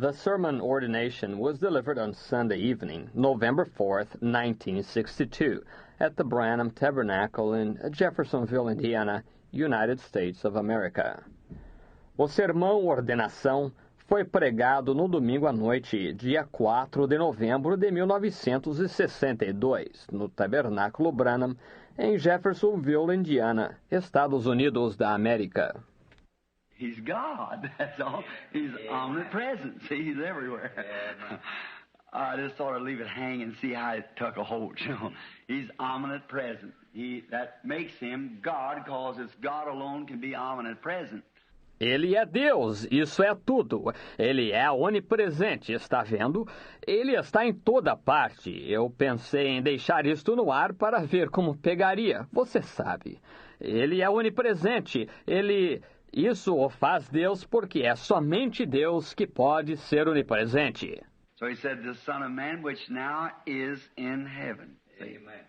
The sermon ordination was delivered on Sunday evening, November 4th, 1962, at the Branham Tabernacle in Jeffersonville, Indiana, United States of America. O sermão ordenação foi pregado no domingo à noite, dia 4 de novembro de 1962, no Tabernáculo Branham, em Jeffersonville, Indiana, Estados Unidos da América. He's God, that's all. He's omnipresent. See, he's everywhere. I just thought I'd leave it hang and see how it took a hold, you know. He's omnipresent. That makes him God, because it's God alone can be omnipresent. Ele é Deus, isso é tudo. Ele é onipresente, está vendo? Ele está em toda parte. Eu pensei em deixar isto no ar para ver como pegaria, você sabe. Ele é onipresente, Isso o faz Deus porque é somente Deus que pode ser onipresente. So he said, the Son of Man, which now is in heaven. Amen.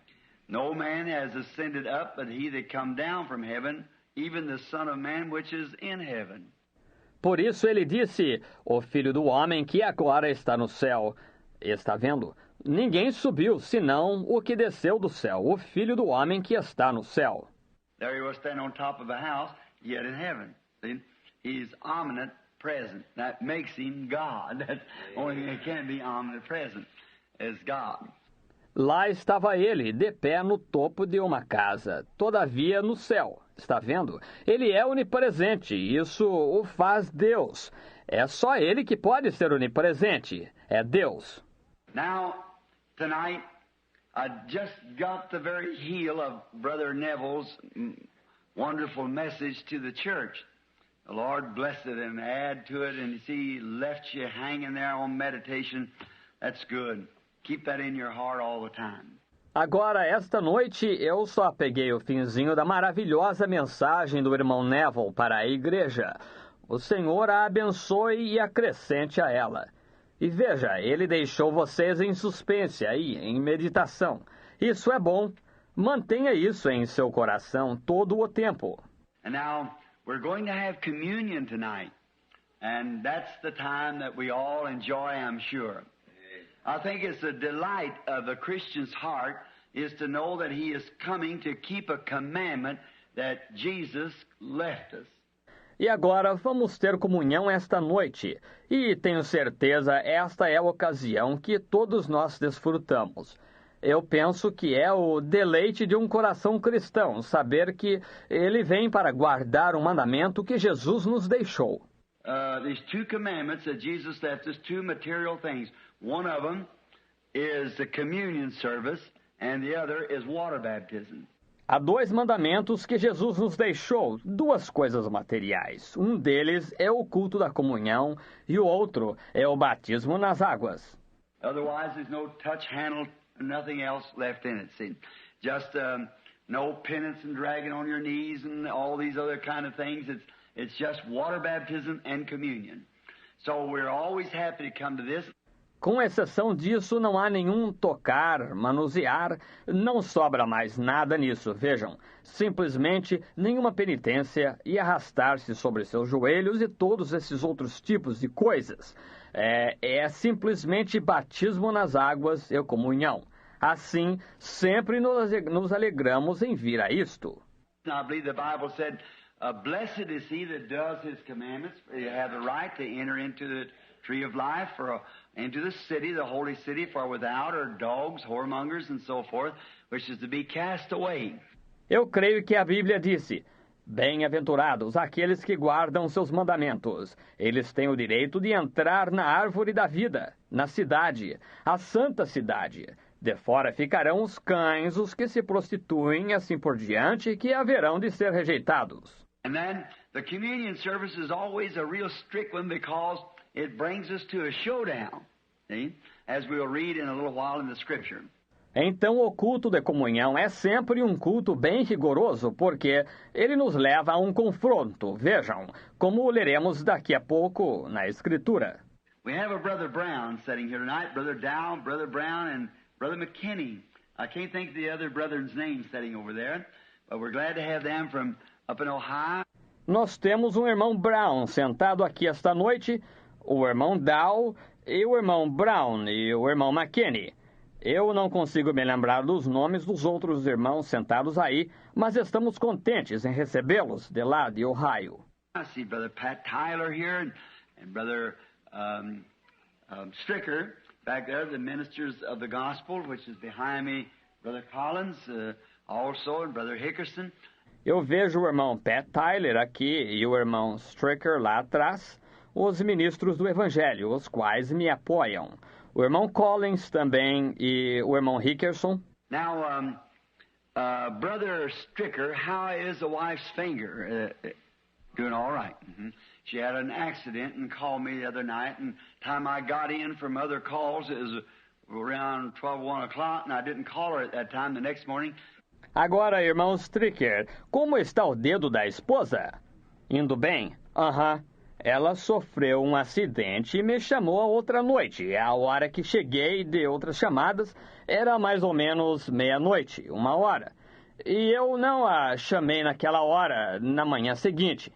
No man has ascended up, but he that come down from heaven, even the Son of Man, which is in heaven. Por isso ele disse, o Filho do Homem que agora está no céu. Está vendo? Ninguém subiu, senão o que desceu do céu, o Filho do Homem que está no céu. There he was standing on top of a house, yet in heaven. See? He's omnipresent. That makes him God. That's the only thing that can be omnipresent is God. Lá estava ele, de pé no topo de uma casa, todavia no céu. Está vendo? Ele é onipresente, isso o faz Deus. É só ele que pode ser onipresente, é Deus. Now, tonight, I just got the very heel of Brother Neville's wonderful message to the church. The Lord bless it and add to it, and you see, He left you hanging there on meditation. That's good. Keep that in your heart all the time. Agora, esta noite, eu só peguei o finzinho da maravilhosa mensagem do irmão Neville para a igreja. O Senhor a abençoe e acrescente a ela. E veja, ele deixou vocês em suspense aí, em meditação. Isso é bom. Mantenha isso em seu coração todo o tempo. And now, we're going to have communion tonight. And that's the time that we all enjoy, I'm sure. I think it's a delight of the Christian's heart is to know that he is coming to keep a commandment that Jesus left us. E agora vamos ter comunhão esta noite. E tenho certeza esta é a ocasião que todos nós desfrutamos. Eu penso que é o deleite de um coração cristão, saber que ele vem para guardar um mandamento que Jesus nos deixou. These two commandments that Jesus left us, two material things. One of them is the communion service, and the other is water baptism. Há dois mandamentos que Jesus nos deixou, duas coisas materiais. Um deles é o culto da comunhão e o outro é o batismo nas águas. Otherwise, there's no touch, handle, nothing else left in it. See, just no penance and dragging on your knees and all these other kind of things. It's just water baptism and communion. So we're always happy to come to this. Com exceção disso, não há nenhum tocar, manusear, não sobra mais nada nisso, vejam. Simplesmente nenhuma penitência e arrastar-se sobre seus joelhos e todos esses outros tipos de coisas. É simplesmente batismo nas águas e comunhão. Assim, sempre nos alegramos em vir a isto. I believe the Bible said, blessed is he that does his commandments. You have the right to enter into the tree of life, into the city, the holy city, for without are dogs, whoremongers, and so forth, which is to be cast away. Eu creio que a Bíblia disse, bem-aventurados aqueles que guardam seus mandamentos. Eles têm o direito de entrar na árvore da vida, na cidade, a santa cidade. De fora ficarão os cães, os que se prostituem, assim por diante, que haverão de ser rejeitados. And then the communion service is always a real strict one because it brings us to a showdown, see? As we'll read in a little while in the scripture. Então o culto de comunhão é sempre um culto bem rigoroso, porque ele nos leva a um confronto, vejam, como leremos daqui a pouco na Escritura. We have a Brother Brown sitting here tonight, Brother Dow, Brother Brown, and Brother McKinney. I can't think of the other brother's name sitting over there, but we're glad to have them from up in Ohio. Nós temos um irmão Brown sentado aqui esta noite, o irmão Dow e o irmão Brown e o irmão McKinney. Eu não consigo me lembrar dos nomes dos outros irmãos sentados aí, mas estamos contentes em recebê-los de lá de Ohio. I see Brother Pat Tyler here and Brother Stricker back there, the ministers of the gospel, which is behind me, Brother Collins also, and Brother Hickerson. Eu vejo o irmão Pat Tyler aqui e o irmão Stricker lá atrás, os ministros do Evangelho, os quais me apoiam. O irmão Collins também e o irmão Hickerson. Now, Brother Stricker, how is the wife's finger? Doing all right. Mm-hmm. She had an accident and called me the other night, and time I got in from other calls, it was around 1 o'clock, and I didn't call her at that time. The next morning. Agora, irmão Stricker, como está o dedo da esposa? Indo bem? Aham. Ela sofreu um acidente e me chamou a outra noite. A hora que cheguei de outras chamadas era mais ou menos meia-noite, 1 hora. E eu não a chamei naquela hora, na manhã seguinte.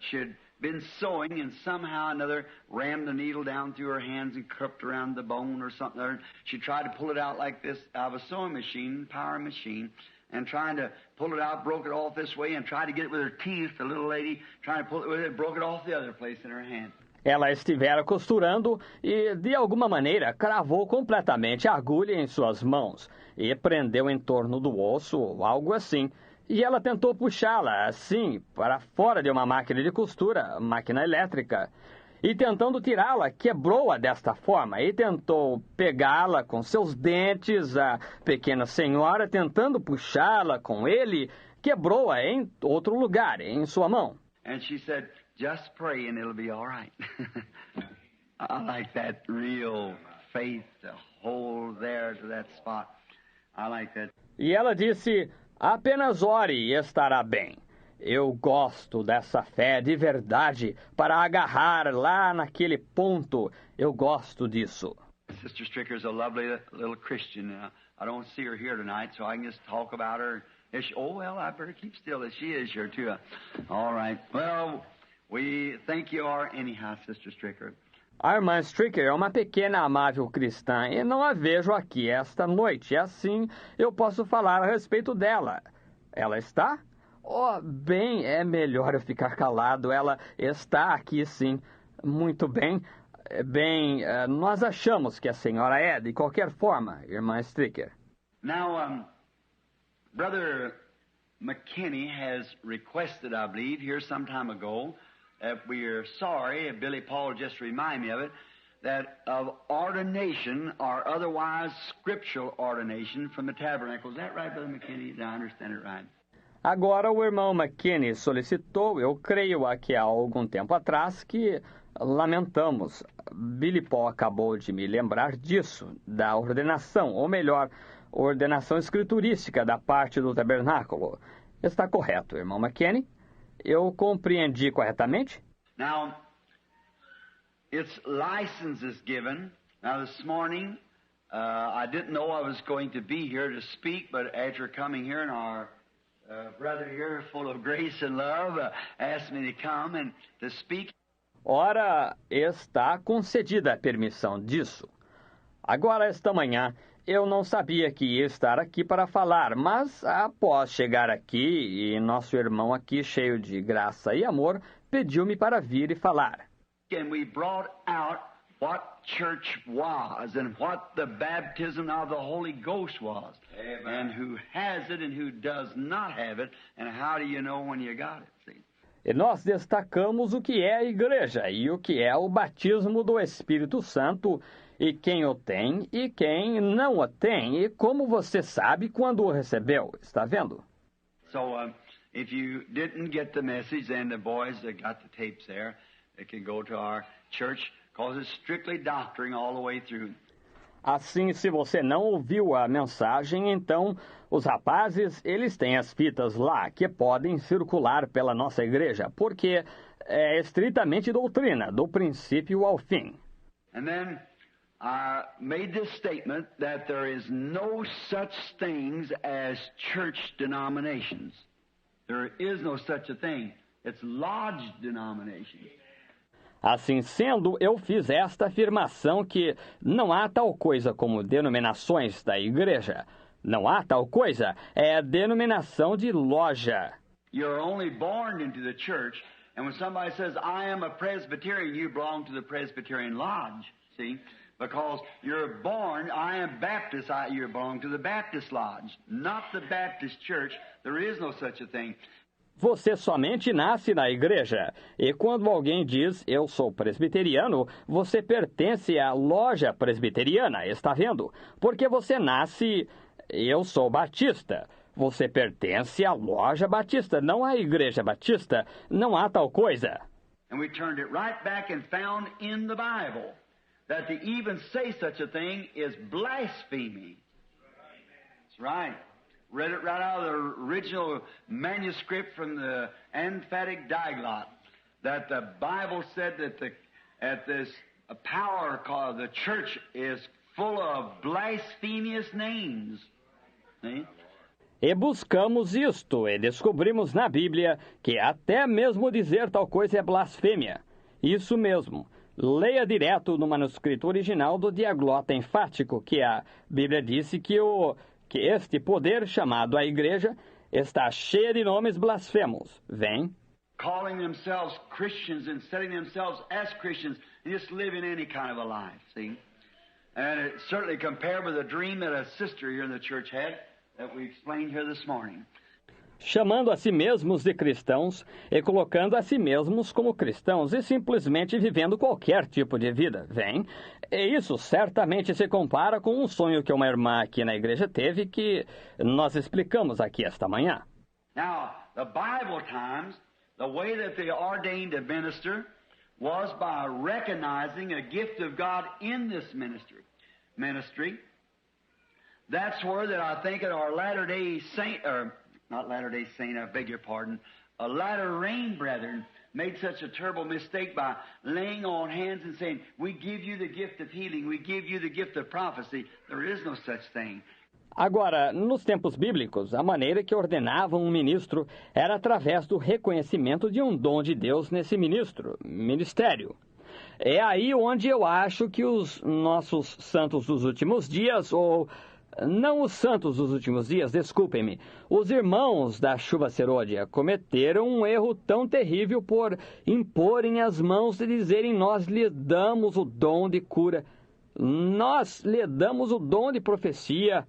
She had been sewing and somehow or another rammed the needle down through her hands and cupped around the bone or something. She tried to pull it out like this out of a sewing machine, power machine, and trying to pull it out, broke it off this way, and tried to get it with her teeth, the little lady, trying to pull it with it, broke it off the other place in her hand. Ela estivera costurando e, de alguma maneira, cravou completamente a agulha em suas mãos e prendeu em torno do osso, algo assim. E ela tentou puxá-la, assim, para fora de uma máquina de costura, máquina elétrica. E tentando tirá-la, quebrou-a desta forma e tentou pegá-la com seus dentes. A pequena senhora, tentando puxá-la com ele, quebrou-a em outro lugar, em sua mão. And she said, "Just pray and it'll be all right." I like that real faith to hold there to that spot. I like that. E ela disse, apenas ore e estará bem. Eu gosto dessa fé de verdade para agarrar lá naquele ponto. Eu gosto disso. Sister Stricker is a lovely little Christian. I don't see her here tonight, so I can just talk about her. Oh, well, I better keep still as she is here, too. All right. Well, we think you are anyhow, Sister Stricker. A irmã Stricker é uma pequena amável cristã e não a vejo aqui esta noite. Assim, eu posso falar a respeito dela. Ela está? Oh, bem, é melhor eu ficar calado. Ela está aqui, sim. Muito bem. Bem, nós achamos que a senhora é, de qualquer forma, irmã Stricker. Now, Brother McKinney has requested, I believe, here some time ago, that we are sorry, Billy Paul just reminded me of it, that of ordination or otherwise scriptural ordination from the tabernacle. Is that right, Brother McKinney? Did I understand it right? Agora o irmão McKinney solicitou, eu creio aqui há algum tempo atrás, que lamentamos. Billy Paul acabou de me lembrar disso, da ordenação, ou melhor, ordenação escriturística da parte do tabernáculo. Está correto, irmão McKinney? Eu compreendi corretamente? Now, its license is given. Now, this morning, I didn't know I was going to be here to speak, but after coming here and our brother here, full of grace and love, asked me to come and to speak. Ora, está concedida a permissão disso. Agora, esta manhã, eu não sabia que ia estar aqui para falar, mas após chegar aqui e nosso irmão aqui, cheio de graça e amor, pediu-me para vir e falar. And we brought out what church was and what the baptism of the Holy Ghost was. Amen. And who has it and who does not have it, and how do you know when you got it? See? E nós destacamos o que é a igreja e o que é o batismo do Espírito Santo, e quem o tem e quem não o tem, e como você sabe quando o recebeu. Está vendo? So, if you didn't get the message, then the boys that got the tapes there, they can go to our church, because it's strictly doctrine all the way through. Assim, se você não ouviu a mensagem, então os rapazes, eles têm as fitas lá que podem circular pela nossa igreja, porque é estritamente doutrina, do princípio ao fim. And then I made this statement that there is no such things as church denominations. There is no such a thing. It's lodge denominations. Assim sendo, eu fiz esta afirmação que não há tal coisa como denominações da igreja. Não há tal coisa, é denominação de loja. You're only born into the church, and when somebody says, I am a Presbyterian, you belong to the Presbyterian Lodge, see? Because you're born, I am Baptist, you belong to the Baptist Lodge, not the Baptist Church. There is no such a thing. Você somente nasce na igreja. E quando alguém diz, eu sou presbiteriano, você pertence à loja presbiteriana, está vendo? Porque você nasce, eu sou batista. Você pertence à loja batista, não à igreja batista. Não há tal coisa. And we turned it right back and found in the Bible that to even say such a thing is blasphemy. That's right. Read it right out of the original manuscript from the emphatic diglot, that the Bible said that this power called the church is full of blasphemous names. See? E buscamos isto, e descobrimos na Bíblia que até mesmo dizer tal coisa é blasfêmia. Isso mesmo. Leia direto no manuscrito original do Diaglota Enfático, que a Bíblia disse que este poder chamado a igreja está cheio de nomes blasfemos. Vem. Calling themselves Christians and setting themselves as Christians and just living any kind of a life, see? And it certainly compared with a dream that a sister here in the church had that we explained here this morning. Chamando a si mesmos de cristãos e colocando a si mesmos como cristãos e simplesmente vivendo qualquer tipo de vida, vem? E isso certamente se compara com um sonho que uma irmã aqui na igreja teve que nós explicamos aqui esta manhã. Now, the Bible times, the way that they ordained a minister was by recognizing a gift of God in this ministry. That's where that I think at our Latter-day Saint, or not Latter-day Saint, I beg your pardon, a Latter Rain brethren made such a terrible mistake by laying on hands and saying, we give you the gift of healing, we give you the gift of prophecy. There is no such thing. Agora, nos tempos bíblicos, a maneira que ordenavam um ministro era através do reconhecimento de um dom de Deus nesse ministério. É aí onde eu acho que os nossos santos dos últimos dias, ou não os santos dos últimos dias, desculpem-me, os irmãos da chuva serôdia cometeram um erro tão terrível por imporem as mãos e dizerem, nós lhe damos o dom de cura, nós lhe damos o dom de profecia.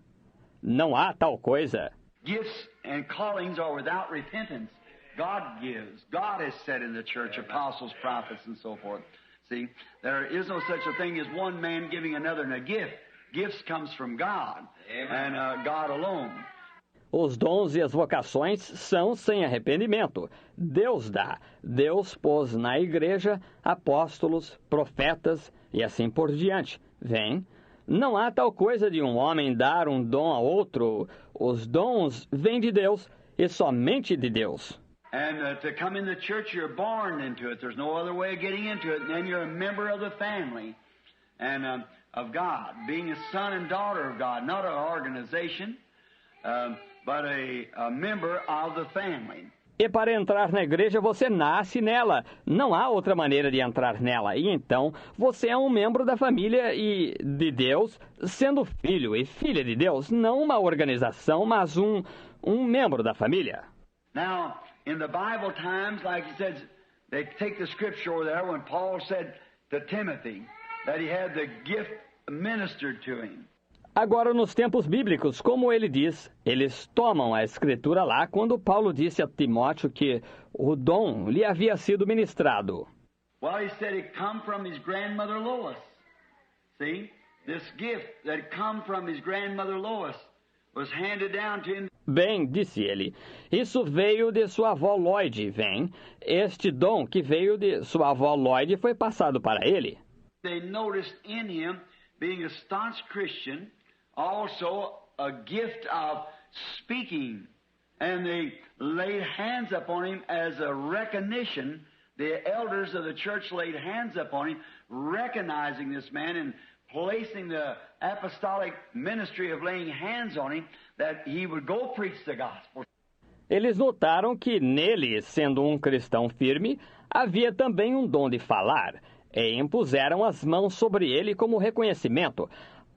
Não há tal coisa. Gifts and callings are without repentance. God gives. God has said in the church, apostles, prophets, and so forth. See, there is no such a thing as one man giving another a gift. Gifts comes from God, and God alone. Os dons e as vocações são sem arrependimento. Deus dá. Deus pôs na igreja apóstolos, profetas e assim por diante. Vem. Não há tal coisa de um homem dar um dom a outro. Os dons vêm de Deus e somente de Deus. And to come in the church, you're born into it. There's no other way of getting into it. And then you're a member of the family and of God, being a son and daughter of God, not an organization, but a member of the family. E para entrar na igreja, você nasce nela. Não há outra maneira de entrar nela. E então, você é um membro da família e de Deus, sendo filho e filha de Deus, não uma organização, mas um membro da família. Now, in the Bible times, like he said, they take the scripture over there when Paul said to Timothy that he had the gift ministered to him. Agora, nos tempos bíblicos, como ele diz, eles tomam a escritura lá quando Paulo disse a Timóteo que o dom lhe havia sido ministrado. Well, he said it come from his grandmother Lois. See? This gift that come from his grandmother Lois was handed down to him. Bem, disse ele, isso veio de sua avó Lloyd, vem. Este dom que veio de sua avó Lloyd foi passado para ele. They noticed in him, being a staunch Christian, also a gift of speaking. And they laid hands upon him as a recognition. The elders of the church laid hands upon him, recognizing this man and placing the apostolic ministry of laying hands on him, that he would go preach the gospel. Eles notaram que nele, sendo um cristão firme, havia também um dom de falar, e impuseram as mãos sobre ele como reconhecimento.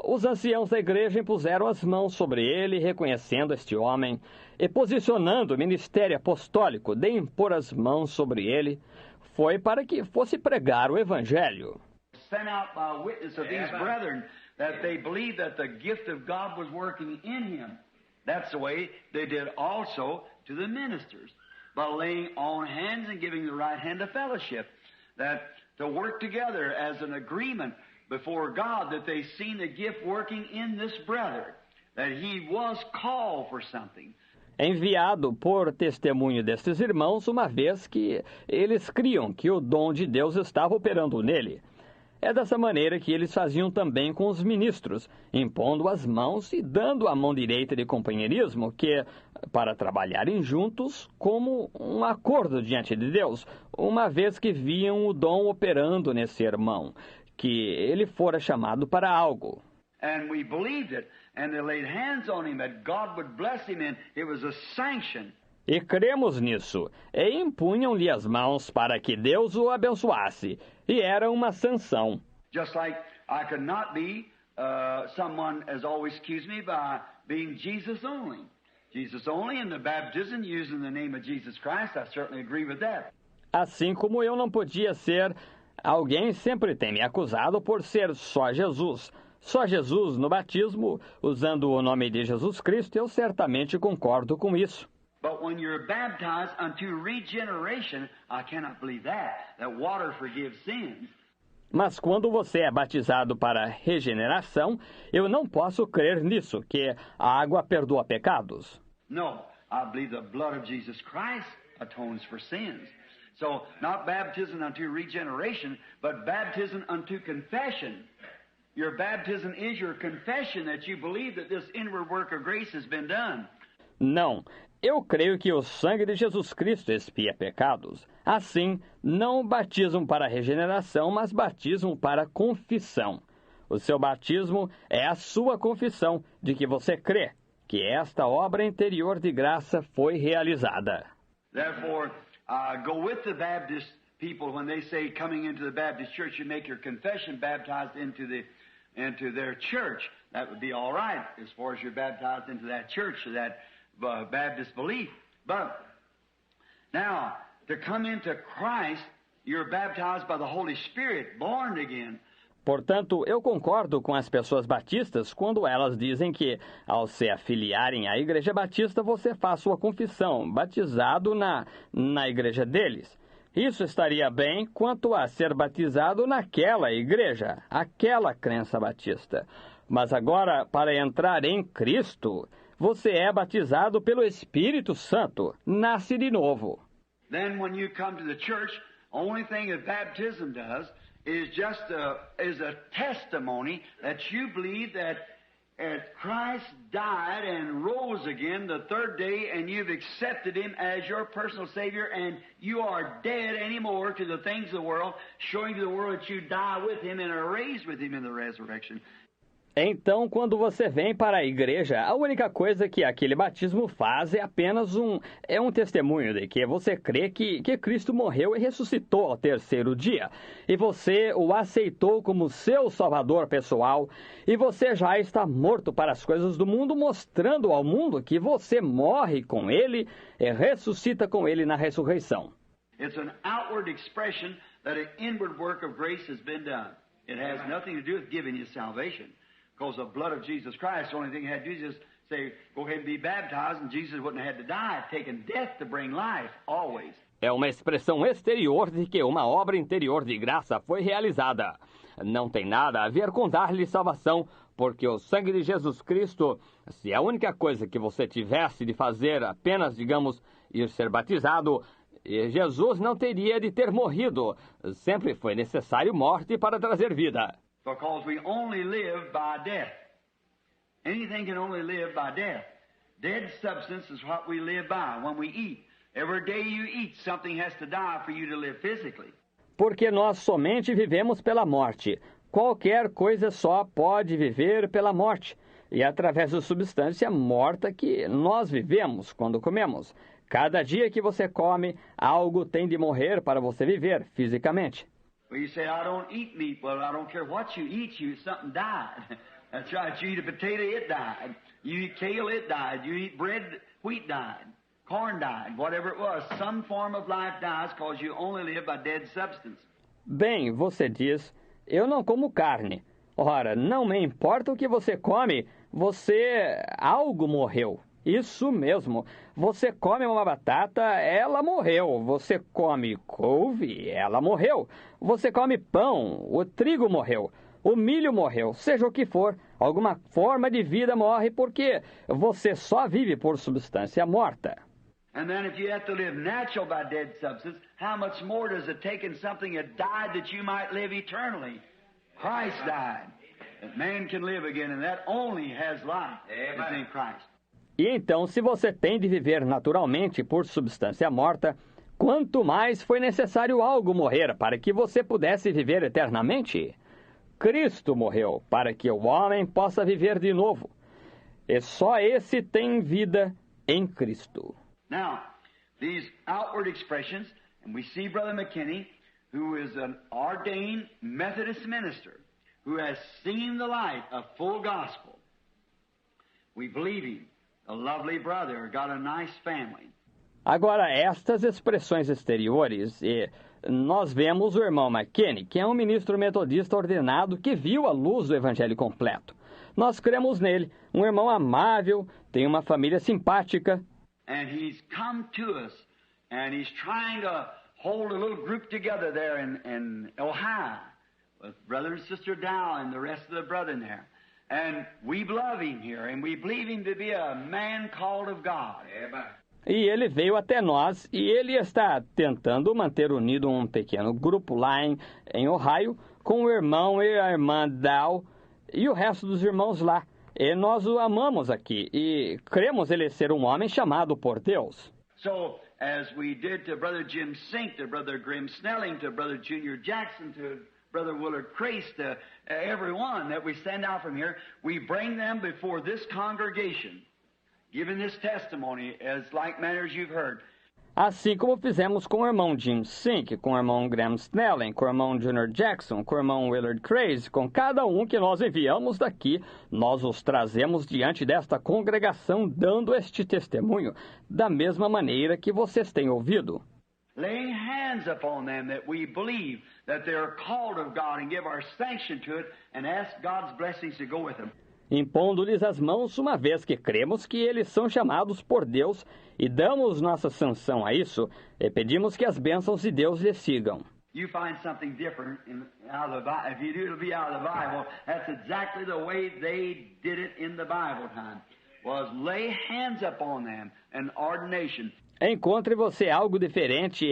Os anciãos da igreja impuseram as mãos sobre ele, reconhecendo este homem, e posicionando o ministério apostólico de impor as mãos sobre ele, foi para que fosse pregar o evangelho. Sent out by witness of these brethren that they believed that the gift of God was working in him. That's the way they did also to the ministers, by laying on hands and giving the right hand of fellowship, that to work together as an agreement before God that they seen the gift working in this brother, that he was called for something. Enviado por testemunho destes irmãos, uma vez que eles criam que o dom de Deus estava operando nele. É dessa maneira que eles faziam também com os ministros, impondo as mãos e dando a mão direita de companheirismo, que, para trabalharem juntos como um acordo diante de Deus, uma vez que viam o dom operando nesse irmão, que ele fora chamado para algo. And we believed it, and they laid hands on him that God would bless him, and it was a sanction. E cremos nisso, e impunham-lhe as mãos para que Deus o abençoasse, e era uma sanção. Just like I could not be, someone has always accused me by being Jesus only. Jesus only in the baptism using the name of Jesus Christ, I certainly agree with that. Assim como eu não podia ser, alguém sempre tem me acusado por ser só Jesus. Só Jesus no batismo, usando o nome de Jesus Cristo, eu certamente concordo com isso. But when you're baptized unto regeneration, I cannot believe that water forgives sins. Mas quando você é batizado para regeneração, eu não posso crer nisso, que a água perdoa pecados. No, I believe the blood of Jesus Christ atones for sins. So, not baptism unto regeneration, but baptism unto confession. Your baptism is your confession that you believe that this inward work of grace has been done. Não, eu creio que o sangue de Jesus Cristo expia pecados. Assim, não batismo para regeneração, mas batismo para confissão. O seu batismo é a sua confissão de que você crê que esta obra interior de graça foi realizada. Therefore, go with the Baptist people when they say coming into the Baptist church, you make your confession baptized into their church. That would be all right as far as you're baptized into that church, that Baptist belief. But now, to come into Christ, you're baptized by the Holy Spirit, born again. Portanto, eu concordo com as pessoas batistas quando elas dizem que, ao se afiliarem à Igreja Batista, você faz sua confissão, batizado na igreja deles. Isso estaria bem quanto a ser batizado naquela igreja, aquela crença batista. Mas agora, para entrar em Cristo, você é batizado pelo Espírito Santo, nasce de novo. Then when you come to the church, only thing that baptism does is just a testimony that you believe that Christ died and rose again the third day, and you've accepted Him as your personal Savior, and you are dead anymore to the things of the world, showing to the world that you die with Him and are raised with Him in the resurrection. Então, quando você vem para a igreja, a única coisa que aquele batismo faz é apenas um testemunho de que você crê que Cristo morreu e ressuscitou ao terceiro dia. E você o aceitou como seu salvador pessoal. E você já está morto para as coisas do mundo, mostrando ao mundo que você morre com Ele e ressuscita com Ele na ressurreição. It's an outward expression that an inward work of grace has been done. It has nothing to do with giving you salvation. Because the blood of Jesus Christ, the only thing he had to do is just say, go ahead and be baptized, and Jesus wouldn't have had to die, taking death to bring life, always. É uma expressão exterior de que uma obra interior de graça foi realizada. Não tem nada a ver com dar-lhe salvação, porque o sangue de Jesus Cristo, se a única coisa que você tivesse de fazer apenas, digamos, ir ser batizado, Jesus não teria de ter morrido. Sempre foi necessário morte para trazer vida. Because we only live by death. Anything can only live by death. Dead substance is what we live by when we eat. Every day you eat, something has to die for you to live physically. Porque nós somente vivemos pela morte. Qualquer coisa só pode viver pela morte. E através da substância morta que nós vivemos quando comemos. Cada dia que você come, algo tem de morrer para você viver fisicamente. Well, you say, I don't eat meat. Well, I don't care what you eat, something died. That's right. You eat a potato, it died. You eat kale, it died. You eat bread, wheat died. Corn died. Whatever it was, some form of life dies because you only live by dead substance. Bem, você diz, eu não como carne. Ora, não me importa o que você come, algo morreu. Isso mesmo. Você come uma batata, ela morreu. Você come couve, ela morreu. Você come pão, o trigo morreu. O milho morreu. Seja o que for, alguma forma de vida morre porque você só vive por substância morta. And then if you have to live natural by dead substance, how much more does it take in something that died that you might live eternally? Christ died, that man can live again, and that only has life. It's in Christ. E então, se você tem de viver naturalmente por substância morta, quanto mais foi necessário algo morrer para que você pudesse viver eternamente? Cristo morreu para que o homem possa viver de novo. E só esse tem vida em Cristo. Now, these outward expressions, and we see Brother McKinney, who is an ordained Methodist minister, who has seen the light of full gospel. We believe him. A lovely brother, got a nice family. Agora, estas expressões exteriores, nós vemos o irmão McKinney, que é um ministro metodista ordenado que viu a luz do evangelho completo. Nós cremos nele, um irmão amável, tem uma família simpática. And he's come to us, and he's trying to hold a little group together there in Ohio, with Brother and Sister Dow and the rest of the brethren there. And we love him here, and we believe him to be a man called of God. E ele veio até nós, e ele está tentando manter unido um pequeno grupo lá em Ohio, com o irmão e a irmã Dow, e o resto dos irmãos lá. E nós o amamos aqui, e cremos ele ser um homem chamado por Deus. So, as we did to Brother Jim Sink, to Brother Grim Snelling, to Brother Junior Jackson, to Brother Willard Crace, to everyone that we send out from here, we bring them before this congregation, giving this testimony as like manner as you've heard. Assim como fizemos com o irmão Jim Sink, com o irmão Graham Snelling, com o irmão Junior Jackson, com o irmão Willard Craze, com cada um que nós enviamos daqui, nós os trazemos diante desta congregação dando este testemunho, da mesma maneira que vocês têm ouvido. Laying hands upon them that we believe that they are called of God and give our sanction to it and ask God's blessings to go with them. Impondo-lhes as mãos, uma vez que cremos que eles são chamados por Deus e damos nossa sanção a isso, e pedimos que as bênçãos de Deus lhes sigam. You find something different out of the Bible. If you do, it'll be out of the Bible. That's exactly the way they did it in the Bible time, was lay hands upon them, an ordination. Encontre você algo diferente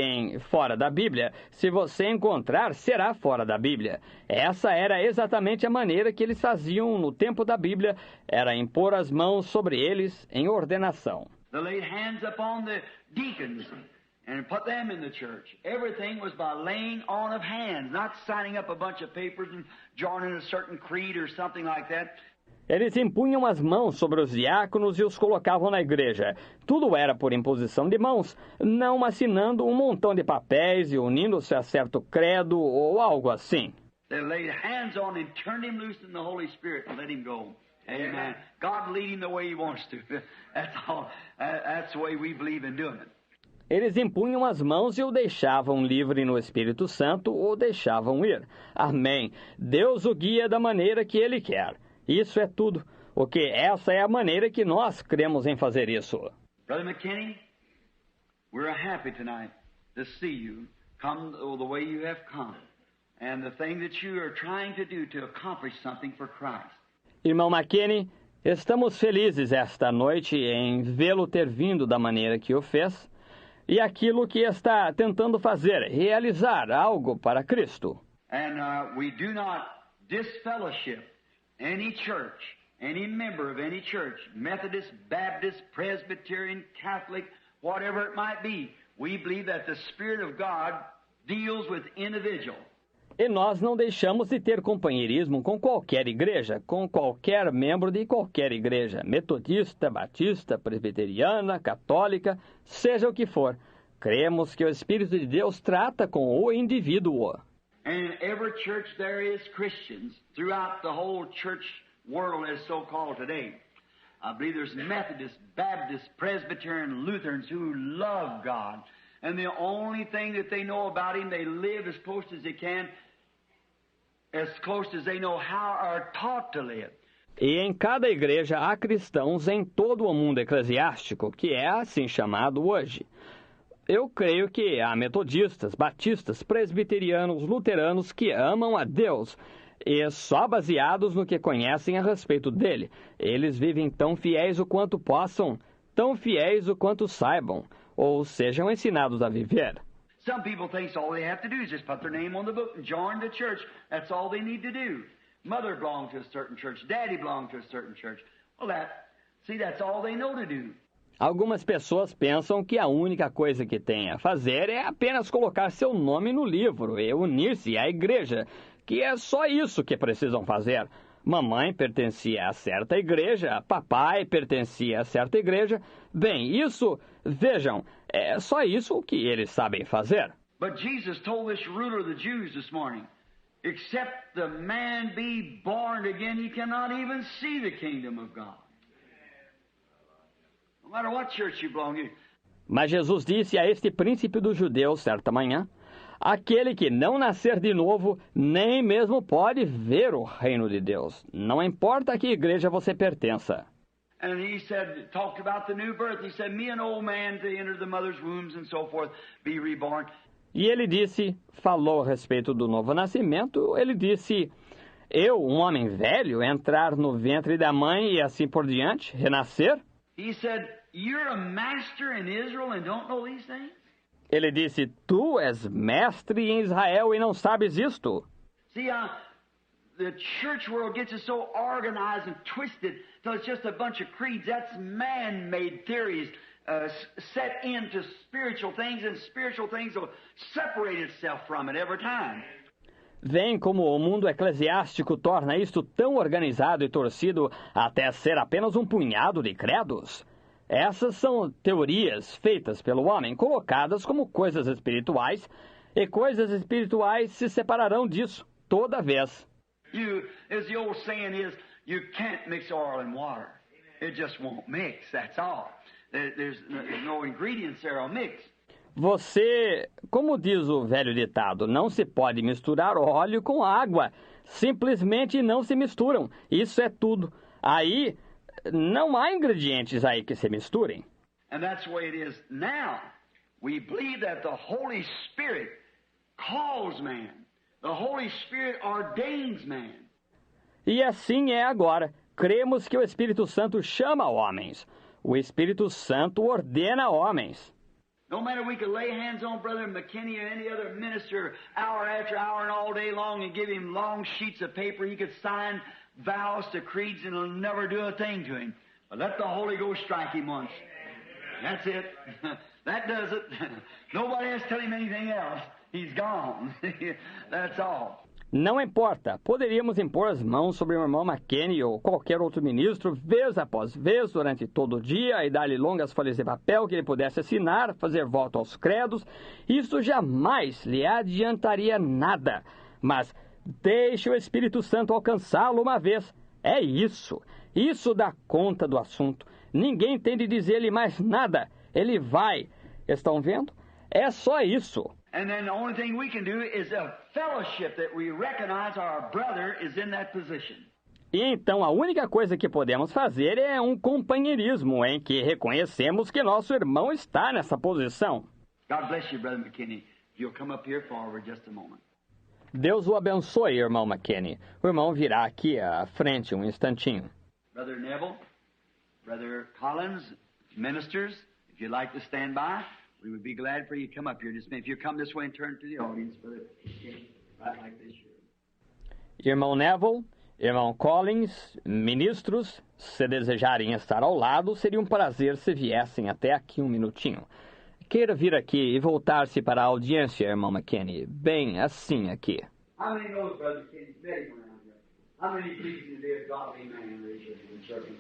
fora da Bíblia. Se você encontrar, será fora da Bíblia. Essa era exatamente a maneira que eles faziam no tempo da Bíblia, era impor as mãos sobre eles em ordenação. They laid hands upon the deacons and put them in the church. Everything was by laying on of hands, not signing up a bunch of papers and joining a certain creed or something like that. Eles impunham as mãos sobre os diáconos e os colocavam na igreja. Tudo era por imposição de mãos, não assinando um montão de papéis e unindo-se a certo credo ou algo assim. They laid hands on him, turned him loose in the Holy Spirit and let him go. Amen. God lead him the way he wants to. That's all. That's the way we believe in doing it. Eles impunham as mãos e o deixavam livre no Espírito Santo ou deixavam ir. Amém. Deus o guia da maneira que Ele quer. Isso é tudo, porque essa é a maneira que nós cremos em fazer isso. Brother McKinney, we're happy tonight to see you come the way you have come, and the thing that you are trying to do to accomplish something for Christ. Irmão McKinney, estamos felizes esta noite em vê-lo ter vindo da maneira que o fez, e aquilo que está tentando fazer, realizar algo para Cristo. And we do not disfellowship any church, any member of any church, Methodist, Baptist, Presbyterian, Catholic, whatever it might be. We believe that the Spirit of God deals with individual. E nós não deixamos de ter companheirismo com qualquer igreja, com qualquer membro de qualquer igreja, metodista, batista, presbiteriana, católica, seja o que for. Cremos que o Espírito de Deus trata com o indivíduo. And in every church there is Christians throughout the whole church world as so-called today. I believe there's Methodists, Baptists, Presbyterian, Lutherans who love God. And the only thing that they know about Him, they live as close as they can, as close as they know how or are taught to live. E em cada igreja há cristãos em todo o mundo eclesiástico, que é assim chamado hoje. Eu creio que há metodistas, batistas, presbiterianos, luteranos que amam a Deus, e só baseados no que conhecem a respeito dele. Eles vivem tão fiéis o quanto possam, tão fiéis o quanto saibam, ou sejam ensinados a viver. Some people think all they have to do is just put their name on the book and join the church. That's all they need to do. Mother belonged to a certain church. Daddy belonged to a certain church. Well, that's all they know to do. Algumas pessoas pensam que a única coisa que tem a fazer é apenas colocar seu nome no livro e unir-se à igreja, que é só isso que precisam fazer. Mamãe pertencia a certa igreja, papai pertencia a certa igreja. Bem, isso, vejam, é só isso que eles sabem fazer. But Jesus told this ruler of the Jews this morning, except the man be born again, he cannot even see the kingdom of God. No matter what church you belong to. Mas Jesus disse a este príncipe dos judeus certa manhã, aquele que não nascer de novo, nem mesmo pode ver o reino de Deus. Não importa a que igreja você pertença. And he said, talked about the new birth. He said, me an old man to enter the mother's wombs and so forth, be reborn. E ele disse, falou a respeito do novo nascimento, ele disse, eu, um homem velho, entrar no ventre da mãe e assim por diante, renascer? He said, you're a master in Israel and don't know these things? Ele disse, tu és mestre em Israel e não sabes isto? See, the church world gets us so organized and twisted till it's just a bunch of creeds. That's man-made theories set into spiritual things, and spiritual things will separate itself from it every time. Vem como o mundo eclesiástico torna isto tão organizado e torcido até ser apenas um punhado de credos. Essas são teorias feitas pelo homem, colocadas como coisas espirituais, e coisas espirituais se separarão disso toda vez. As the old saying is, you can't mix oil and water. It just won't mix, that's all. There's no ingredients there will mix. Você, como diz o velho ditado, não se pode misturar óleo com água. Simplesmente não se misturam. Isso é tudo. Aí, não há ingredientes aí que se misturem. And that's the way it is now. We believe that the Holy Spirit calls man. The Holy Spirit ordains man. E assim é agora. Cremos que o Espírito Santo chama homens. O Espírito Santo ordena homens. No matter we could lay hands on Brother McKinney or any other minister hour after hour and all day long and give him long sheets of paper, he could sign vows to creeds and it'll never do a thing to him. But let the Holy Ghost strike him once. That's it. That does it. Nobody has to tell him anything else. He's gone. That's all. Não importa, poderíamos impor as mãos sobre o irmão McKinney ou qualquer outro ministro, vez após vez, durante todo o dia, e dar-lhe longas folhas de papel que ele pudesse assinar, fazer voto aos credos. Isso jamais lhe adiantaria nada. Mas deixe o Espírito Santo alcançá-lo uma vez. É isso. Isso dá conta do assunto. Ninguém tem de dizer-lhe mais nada. Ele vai. Estão vendo? É só isso. And then the only thing we can do is a fellowship that we recognize our brother is in that position. E então a única coisa que podemos fazer é um companheirismo em que reconhecemos que nosso irmão está nessa posição. God bless you, Brother McKinney. You'll come up here forward just a moment. Deus o abençoe, irmão McKinney. O irmão virá aqui à frente um instantinho. Brother Neville, Brother Collins, ministers, if you'd like to stand by, we would be glad for you to come up here. Just if you come this way and turn to the audience, Brother McKinney, right like this here. Irmão Neville, irmão Collins, ministros, se desejarem estar ao lado, seria um prazer se viessem até aqui um minutinho. Queira vir aqui e voltar-se para a audiência, irmão McKinney, bem assim aqui. How many knows Brother Kenny? Met him around here. How many believes him to be a godly man? Raise your hand, children.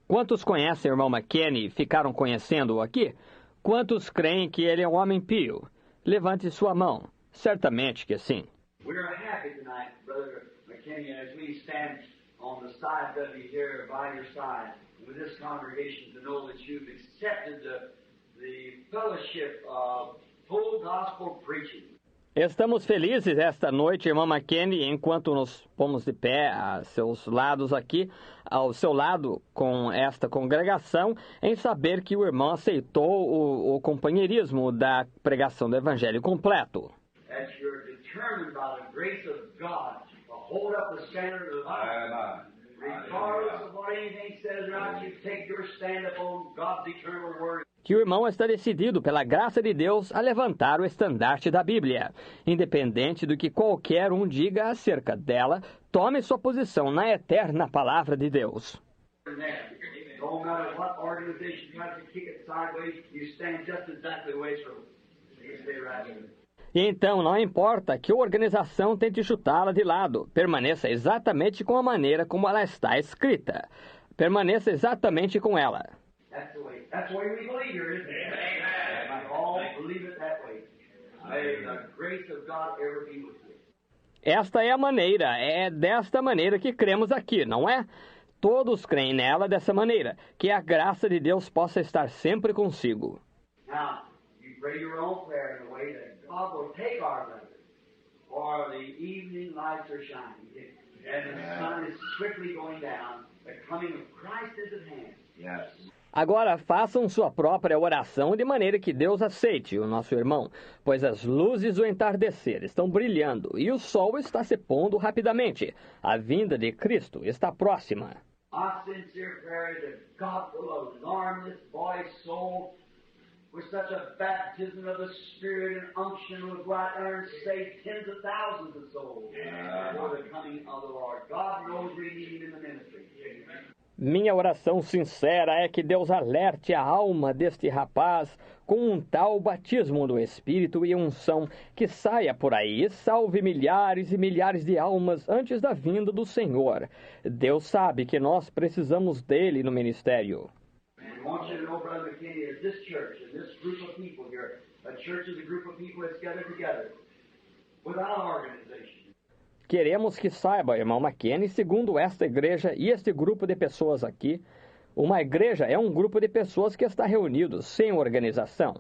Quantos conhecem o irmão McKinney e ficaram conhecendo-o aqui? Quantos creem que ele é um homem pio? Levante sua mão. Certamente que sim. We are happy tonight, Brother McKinney, as we stand on the side of you here, by your side, with this congregation, to know that you've accepted the fellowship of full gospel preaching. Estamos felizes esta noite, irmão McKinney, enquanto nos pomos de pé a seus lados aqui, ao seu lado com esta congregação, em saber que o irmão aceitou o companheirismo da pregação do Evangelho completo. That you're determined by the grace of God to hold up the standard of the Bible. Regardless of what anything says or not, you take your stand upon God's eternal word. Que o irmão está decidido, pela graça de Deus, a levantar o estandarte da Bíblia. Independente do que qualquer um diga acerca dela, tome sua posição na eterna palavra de Deus. No matter what organization tries to kick it sideways, you stand just exactly the way it's supposed. You stay right there. E então, não importa que a organização tente chutá-la de lado, permaneça exatamente com a maneira como ela está escrita. Permaneça exatamente com ela. That's the way we believe here, isn't it? We all believe it that way. May the grace of God ever be with you. Esta é a maneira, é desta maneira que cremos aqui, não é? Todos creem nela dessa maneira, que a graça de Deus possa estar sempre consigo. Now, you pray your own prayer in the way that God will take our letter, for the evening lights are shining, and the sun is swiftly going down. The coming of Christ is at hand. Yes. Agora façam sua própria oração de maneira que Deus aceite o nosso irmão, pois as luzes do entardecer estão brilhando e o sol está se pondo rapidamente. A vinda de Cristo está próxima. Our sincere prayer is that God will alarm this boy's soul with such a baptism of the Spirit and unction will go out there and save tens of thousands of souls before the coming of the Lord. God knows we need him in the ministry. Minha oração sincera é que Deus alerte a alma deste rapaz com um tal batismo do Espírito e unção que saia por aí e salve milhares e milhares de almas antes da vinda do Senhor. Deus sabe que nós precisamos dele no ministério. I want you to know, Brother McKinney, is this church and this group of people here, a church is a group of people that's gathered together without organization. Queremos que saiba, irmão McKinney, segundo esta igreja e este grupo de pessoas aqui, uma igreja é um grupo de pessoas que está reunido sem organização.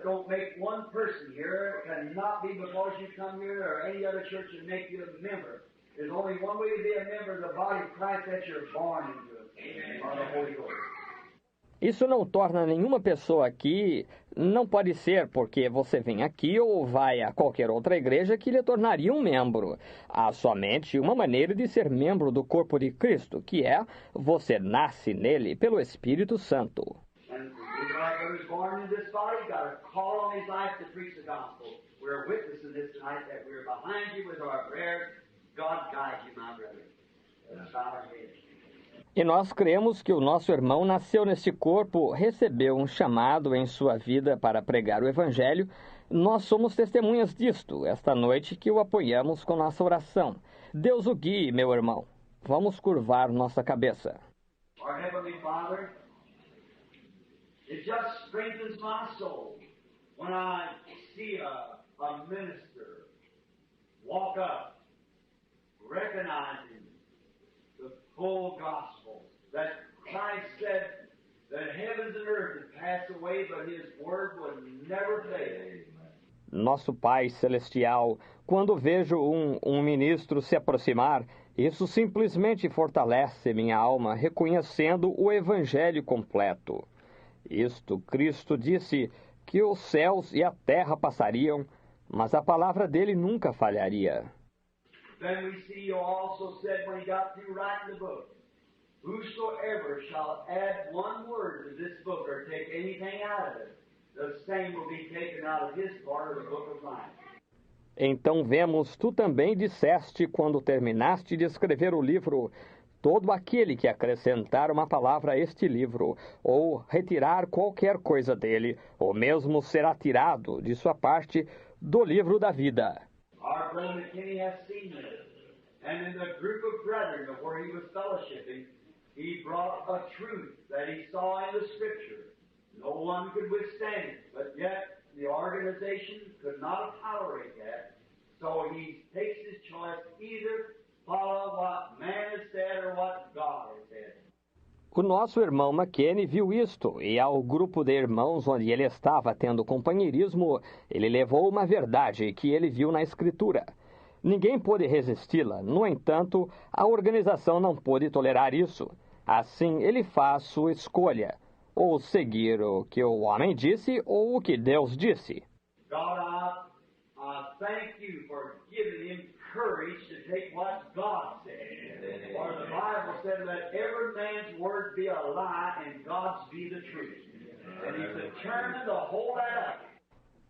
Don't make one person here, cannot be because you come here or any other church and make you a member. There's only one way to be a member of the body of Christ, that you're born into it, by the Holy Ghost. Isso não torna nenhuma pessoa aqui, não pode ser porque você vem aqui ou vai a qualquer outra igreja que lhe tornaria um membro. Há somente uma maneira de ser membro do corpo de Cristo, que é você nasce nele pelo Espírito Santo. E nós cremos que o nosso irmão nasceu neste corpo, recebeu um chamado em sua vida para pregar o Evangelho. Nós somos testemunhas disto, esta noite que o apoiamos com nossa oração. Deus o guie, meu irmão. Vamos curvar nossa cabeça. Our Heavenly Father, it just strengthens my soul when I see a minister walk up, recognizing the full gospel, that Christ said that heavens and earth would pass away, but his word would never fail. Nosso Pai Celestial, quando vejo um ministro se aproximar, isso simplesmente fortalece minha alma, reconhecendo o Evangelho completo. Isto, Cristo disse que os céus e a terra passariam, mas a palavra dele nunca falharia. Then we see you also said when he got through writing the book, whosoever shall add one word to this book or take anything out of it, the same will be taken out of his part of the book of life. Então vemos, tu também disseste, quando terminaste de escrever o livro, todo aquele que acrescentar uma palavra a este livro, ou retirar qualquer coisa dele, ou mesmo será tirado de sua parte do livro da vida. Our brother McKinney has seen this. And in the group of brethren where he was fellowshipping, he brought a truth that he saw in the Scripture. No one could withstand it, but yet the organization could not tolerate that. So he takes his choice, either follow what man has said or what God has said. O nosso irmão McKinney viu isto, e ao grupo de irmãos onde ele estava tendo companheirismo, ele levou uma verdade que ele viu na Escritura. Ninguém pôde resisti-la, no entanto, a organização não pôde tolerar isso. Assim, ele faz sua escolha, ou seguir o que o homem disse ou o que Deus disse. God, I thank you for giving him courage to take what God said. For the Bible said, let every man's word be a lie and God's be the truth. And he's determined to hold that up.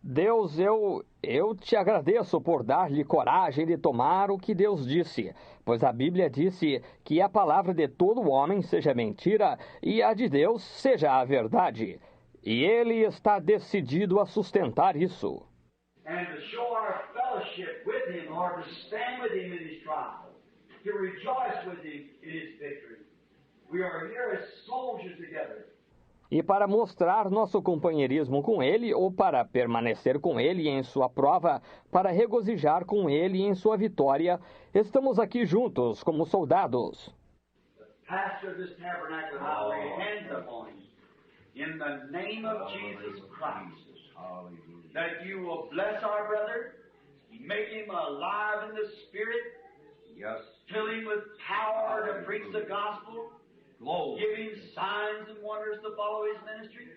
Deus, eu te agradeço por dar-lhe coragem de tomar o que Deus disse, pois a Bíblia disse que a palavra de todo homem seja mentira e a de Deus seja a verdade. E ele está decidido a sustentar isso. And to show our fellowship with him, or to stand with him in his trials, to rejoice with him in his victory. We are here as soldiers together. E para mostrar nosso companheirismo com ele, ou para permanecer com ele em sua prova, para regozijar com ele em sua vitória, estamos aqui juntos como soldados. The pastor of this tabernacle, I lay hands upon him, in the name of Jesus Christ, that you will bless our brother, make him alive in the Spirit, fill him with power to preach the gospel, give him signs and wonders to follow his ministry.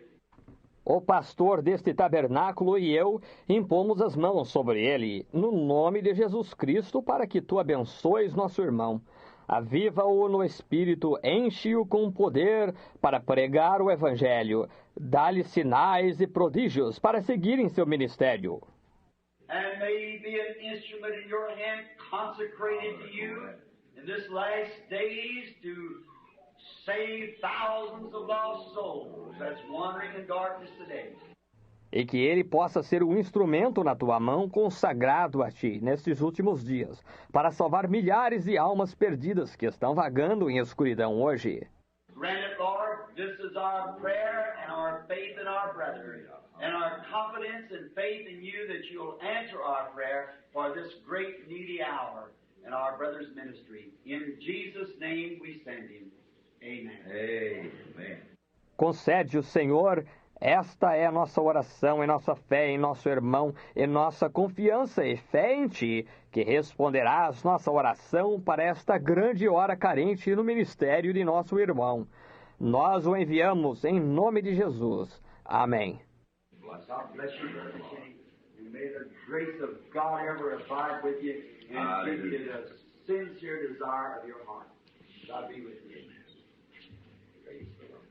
O pastor deste tabernáculo e eu impomos as mãos sobre ele, no nome de Jesus Cristo, para que tu abençoes nosso irmão. Aviva-o no Espírito, enche-o com poder para pregar o Evangelho. Dá-lhe sinais e prodígios para seguir em seu ministério. And may he be an instrument in your hand, consecrated to you in this last days to save thousands of lost souls that's wandering in darkness today. E que ele possa ser um instrumento na tua mão consagrado a ti nestes últimos dias, para salvar milhares de almas perdidas que estão vagando em escuridão hoje. Grant it, Lord. This is our prayer and our faith in our brethren, and our confidence and faith in you that you'll answer our prayer for this great needy hour in our brother's ministry. In Jesus' name we send him. Amen. Amen. Concede o Senhor. Esta é a nossa oração e nossa fé em nosso irmão, e nossa confiança e fé em Ti, que responderás nossa oração para esta grande hora carente no ministério de nosso irmão. Nós o enviamos em nome de Jesus. Amém. God bless you, Brother McKinney. And may the grace of God ever abide with you and give you the sincere desire of your heart. God be with you. Praise the Lord.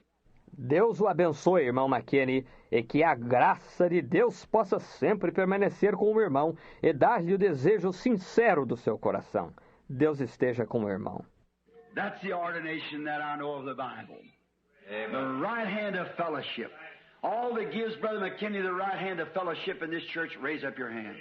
Deus o abençoe, irmão McKinney, e que a graça de Deus possa sempre permanecer com o irmão e dar-lhe o desejo sincero do seu coração. Deus esteja com o irmão. That's the ordination that I know of the Bible. Amen. The right hand of fellowship. All that gives Brother McKinney the right hand of fellowship in this church, raise up your hand.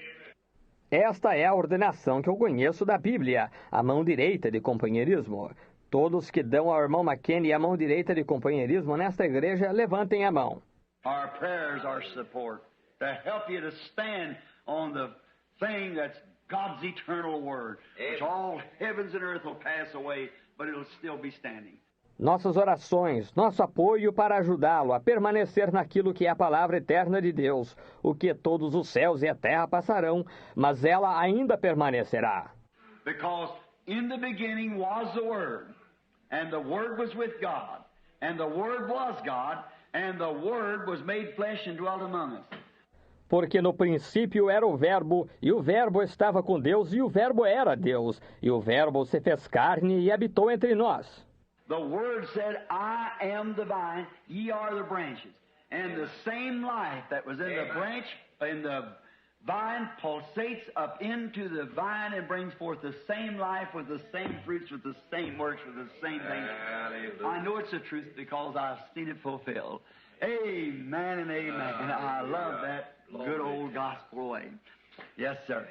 Esta é a ordenação que eu conheço da Bíblia, a mão direita de companheirismo. Todos que dão ao irmão McKinney a mão direita de companheirismo nesta igreja, levantem a mão. Our prayers are support to help you to stand on the thing that's God's eternal word, which all heavens and earth will pass away, but it'll still be standing. Nossas orações, nosso apoio para ajudá-lo a permanecer naquilo que é a palavra eterna de Deus, o que todos os céus e a terra passarão, mas ela ainda permanecerá. Because in the beginning was the Word, and the Word was with God, and the Word was God, and the Word was made flesh and dwelt among us. Porque no princípio era o Verbo, e o Verbo estava com Deus, e o Verbo era Deus, e o Verbo se fez carne e habitou entre nós. The Word said, I am the vine, ye are the branches. And the same life that was in the branch, in the vine, pulsates up into the vine and brings forth the same life with the same fruits, with the same works, with the same things. I know it's the truth because I've seen it fulfilled. Amen and amen. And I love that good old gospel way. Yes, sir.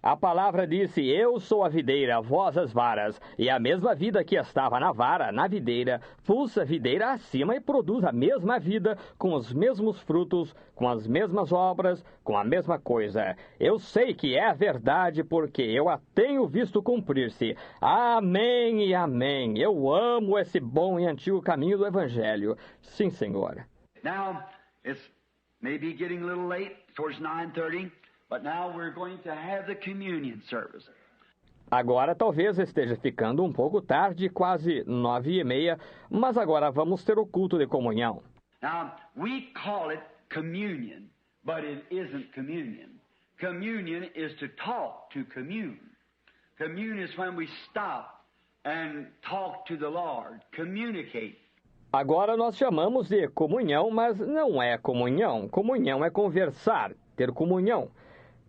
A palavra disse, eu sou a videira, vós as varas, e a mesma vida que estava na vara, na videira, pulsa a videira acima e produz a mesma vida, com os mesmos frutos, com as mesmas obras, com a mesma coisa. Eu sei que é a verdade, porque eu a tenho visto cumprir-se. Amém e amém. Eu amo esse bom e antigo caminho do Evangelho. Sim, Senhor. Now, it's maybe getting a little late, towards 9:30. But now we're going to have the communion service. Agora talvez esteja ficando um pouco tarde, quase 9:30, mas agora vamos ter o culto de comunhão. Now, we call it communion, but it isn't communion. Communion is to talk, to commune. Commune is when we stop and talk to the Lord, communicate. Agora nós chamamos de comunhão, mas não é comunhão. Comunhão é conversar, ter comunhão.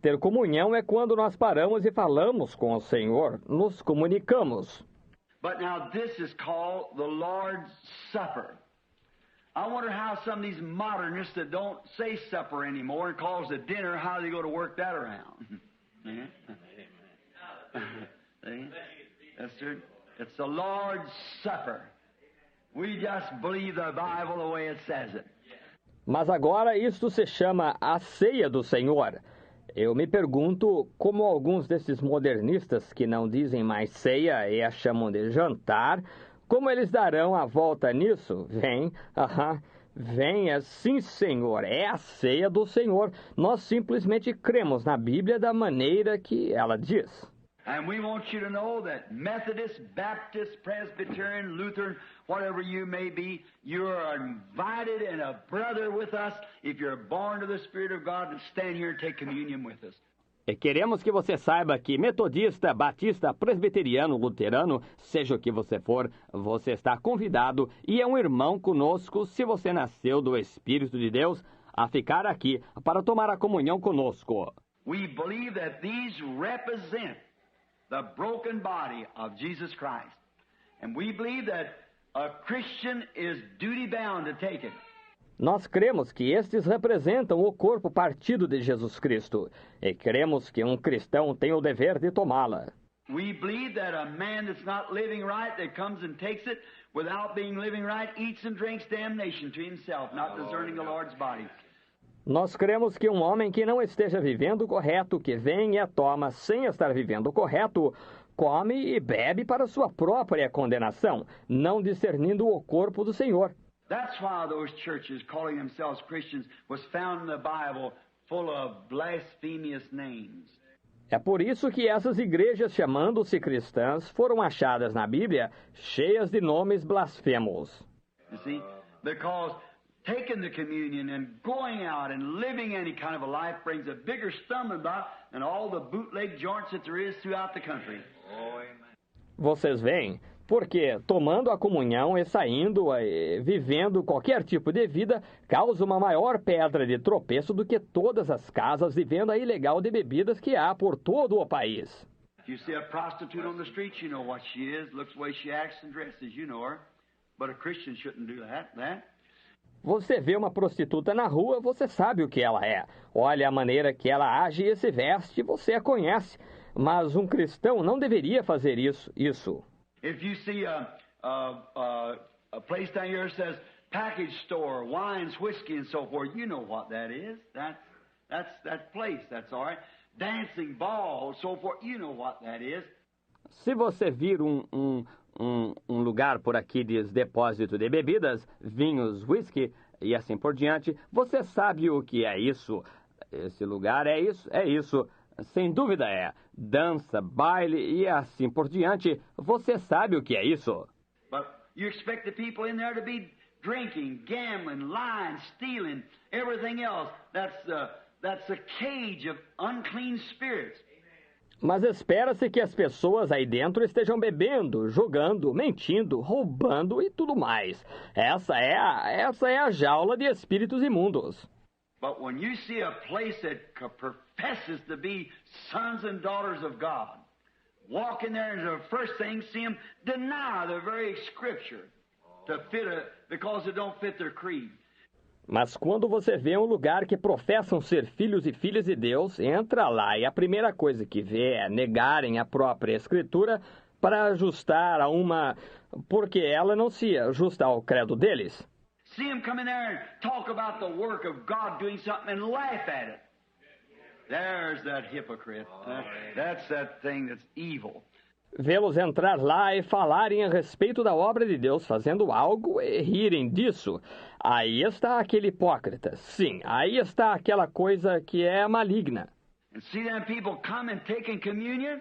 Ter comunhão é quando nós paramos e falamos com o Senhor, nos comunicamos. But now this is called the Lord's Supper. I wonder how some of these modernists that don't say supper anymore and calls it dinner, how they go to work that around. It's the Lord's Supper. We just believe the Bible the way it says it. Mas agora isto se chama a ceia do Senhor. Eu me pergunto como alguns desses modernistas que não dizem mais ceia e a chamam de jantar, como eles darão a volta nisso? Venha, sim, Senhor, é a ceia do Senhor. Nós simplesmente cremos na Bíblia da maneira que ela diz. And we want you to know that Methodist, Baptist, Presbyterian, Lutheran, whatever you may be, you are invited and a brother with us if you're born to the Spirit of God to stand here and take communion with us. E queremos que você saiba que metodista, batista, presbiteriano, luterano, seja o que você for, você está convidado e é um irmão conosco se você nasceu do Espírito de Deus a ficar aqui para tomar a comunhão conosco. We believe that these represent the broken body of Jesus Christ. And we believe that a Christian is duty-bound to take it. Nós cremos que estes representam o corpo partido de Jesus Cristo. E cremos que um cristão tem o dever de tomá-la. We believe that a man that's not living right, that comes and takes it, without being living right, eats and drinks damnation to himself, not discerning the Lord's body. Nós cremos que um homem que não esteja vivendo correto, que vem e a toma sem estar vivendo correto, come e bebe para sua própria condenação, não discernindo o corpo do Senhor. That's why those churches calling themselves Christians was found in the Bible full of blasphemous names. É por isso que essas igrejas chamando-se cristãs foram achadas na Bíblia cheias de nomes blasfemos. You see? Because taking the communion and going out and living any kind of a life brings a bigger stumbling block than all the bootleg joints that there is throughout the country. Vocês veem? Porque tomando a comunhão e saindo, vivendo qualquer tipo de vida, causa uma maior pedra de tropeço do que todas as casas de venda ilegal de bebidas que há por todo o país. If you see a prostitute on the street, you know what she is, looks the way she acts and dresses, you know her. But a Christian shouldn't do that. Você vê uma prostituta na rua, você sabe o que ela é. Olha a maneira que ela age e se veste, você a conhece. Mas um cristão não deveria fazer isso. If you see a place down here that says package store, wines, whiskey, and so forth, you know what that is. That's that place. That's all right. Dancing, ball, so forth, you know what that is. Se você vir um lugar por aqui de depósito de bebidas, vinhos, whisky e assim por diante, você sabe o que é isso. Esse lugar é isso. Sem dúvida é. Dança, baile e assim por diante, você sabe o que é isso. But you expect the people in there to be drinking, gambling, lying, stealing, everything else. That's a cage of unclean spirits. Mas espera-se que as pessoas aí dentro estejam bebendo, jogando, mentindo, roubando e tudo mais. Essa é a jaula de espíritos imundos. But when you see a place that professes to be sons and daughters of God, walk in there and the first thing see them deny the very scripture to because it don't fit their creed. Mas quando você vê um lugar que professam ser filhos e filhas de Deus, entra lá e a primeira coisa que vê é negarem a própria Escritura para ajustar a uma... porque ela não se ajusta ao credo deles. See him come in there and talk about the work of God doing something and laugh at it. There's that hypocrite. That's that thing that's evil. Vê-los entrar lá e falarem a respeito da obra de Deus fazendo algo e rirem disso. Aí está aquele hipócrita. Sim, aí está aquela coisa que é maligna. And see them people come and taking communion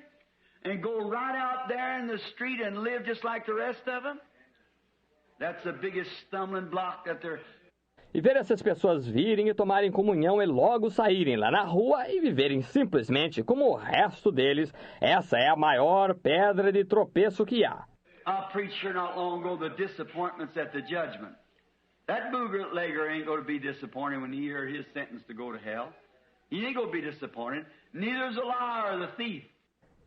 and go right out there in the street and live just like the rest of them. That's the biggest stumbling block that they're... E ver essas pessoas virem e tomarem comunhão e logo saírem lá na rua e viverem simplesmente como o resto deles, essa é a maior pedra de tropeço que há. I preached here not long ago the disappointments at the judgment. That bootlegger ain't going to be disappointed when he hears his sentence to go to hell. He ain't going to be disappointed. Neither is the liar or the thief.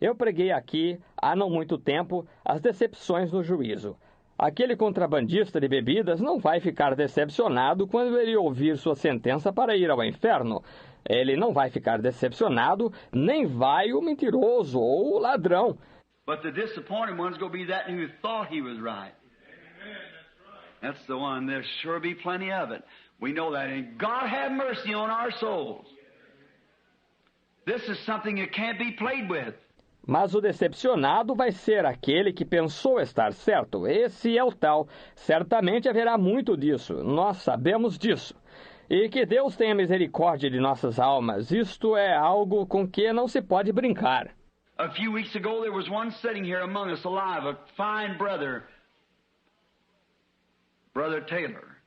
Eu preguei aqui, há não muito tempo, as decepções no juízo. Aquele contrabandista de bebidas não vai ficar decepcionado quando ele ouvir sua sentença para ir ao inferno. Ele não vai ficar decepcionado, nem vai o mentiroso ou o ladrão. But the disappointed one's going to be that who thought he was right. That's the one. There'll sure be plenty of it. We know that. And God have mercy on our souls. This is something that can't be played with. Mas o decepcionado vai ser aquele que pensou estar certo. Esse é o tal. Certamente haverá muito disso. Nós sabemos disso. E que Deus tenha misericórdia de nossas almas. Isto é algo com que não se pode brincar. A few weeks ago there was one sitting here among us alive, a fine brother, Brother Taylor.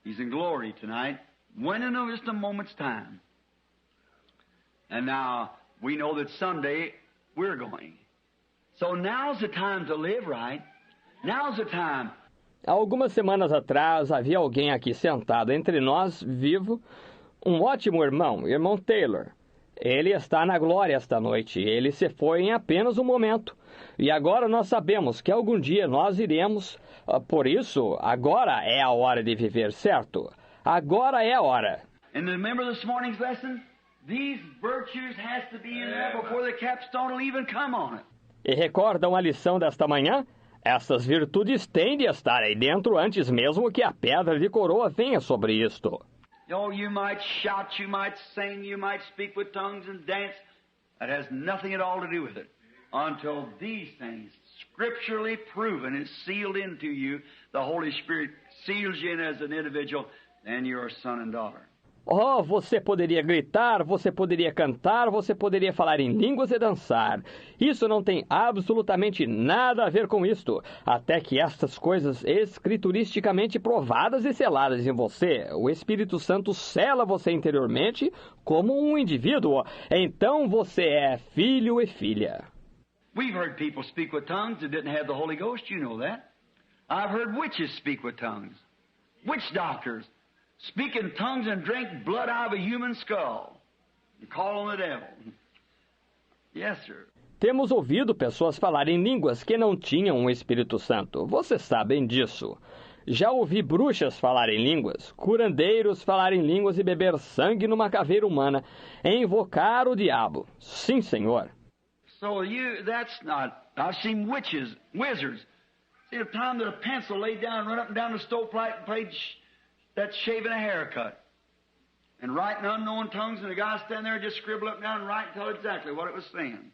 He's in glory tonight. Went in just a moment's time. And now we know that someday we're going. So now's the time to live right. Now's the time. Há algumas semanas atrás havia alguém aqui sentado entre nós, vivo, um ótimo irmão Taylor. Ele está na glória esta noite. Ele se foi em apenas um momento. E agora nós sabemos que algum dia nós iremos. Por isso, agora é a hora de viver certo. Agora é a hora. And remember this morning's lesson? These virtues has to be in there before the capstone will even come on it. E recordam a lição desta manhã? Essas virtudes têm de estar aí dentro antes mesmo que a pedra de coroa venha sobre isto. Oh, you might shout, you might sing, you might speak with tongues and dance. That has nothing at all to do with it. Until these things, scripturally proven and sealed into you, the Holy Spirit seals you in as an individual, then you're a son and daughter. Oh, você poderia gritar, você poderia cantar, você poderia falar em línguas e dançar. Isso não tem absolutamente nada a ver com isto. Até que estas coisas escrituristicamente provadas e seladas em você, o Espírito Santo sela você interiormente como um indivíduo. Então você é filho e filha. We've heard people speak with tongues that didn't have the Holy Ghost, you know that. I've heard witches speak with tongues. Witch doctors speak in tongues and drink blood out of a human skull and call on the devil. Yes, sir. Temos ouvido pessoas falarem línguas que não tinham o Espírito Santo. Vocês sabem disso. Já ouvi bruxas falarem línguas, curandeiros falarem línguas e beber sangue numa caveira humana, e invocar o diabo. Sim, senhor. So that's not... I've seen witches, wizards. See the time that a pencil laid down, run up and down the stovepipe and played that shaving a haircut. And writing unknown tongues, and the guy standing there just scribble up and down and write and tell exactly what it was saying.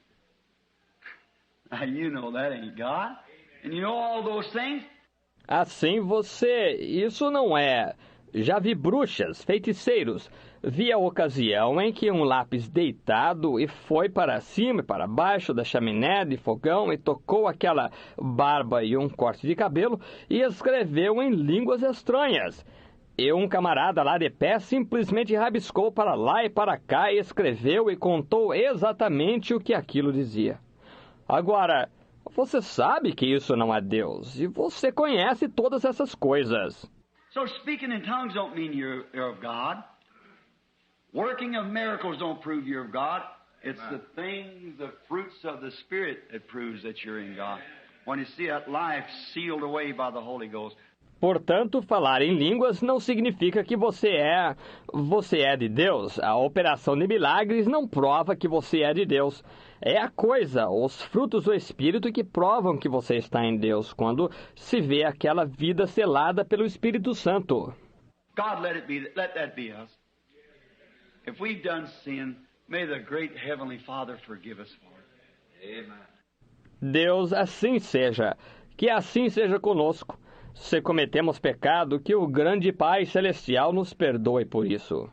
Now, you know that ain't God. And you know all those things. Assim isso não é. Já vi bruxas, feiticeiros. Vi a ocasião em que um lápis deitado e foi para cima e para baixo da chaminé de fogão e tocou aquela barba e um corte de cabelo e escreveu em línguas estranhas. E um camarada lá de pé simplesmente rabiscou para lá e para cá e escreveu e contou exatamente o que aquilo dizia. Agora, você sabe que isso não é Deus, e você conhece todas essas coisas. So speaking in tongues don't mean you're of God. Working of miracles don't prove you're of God. It's the things, the fruits of the Spirit that proves that you're in God. When you see that life sealed away by the Holy Ghost. Portanto, falar em línguas não significa que você é de Deus. A operação de milagres não prova que você é de Deus. É a coisa, os frutos do Espírito que provam que você está em Deus, quando se vê aquela vida selada pelo Espírito Santo. God, let that be us. If we've done sin, may the great Heavenly Father forgive us for it. Amen. Deus, assim seja. Que assim seja conosco. Se cometemos pecado, que o grande Pai Celestial nos perdoe por isso.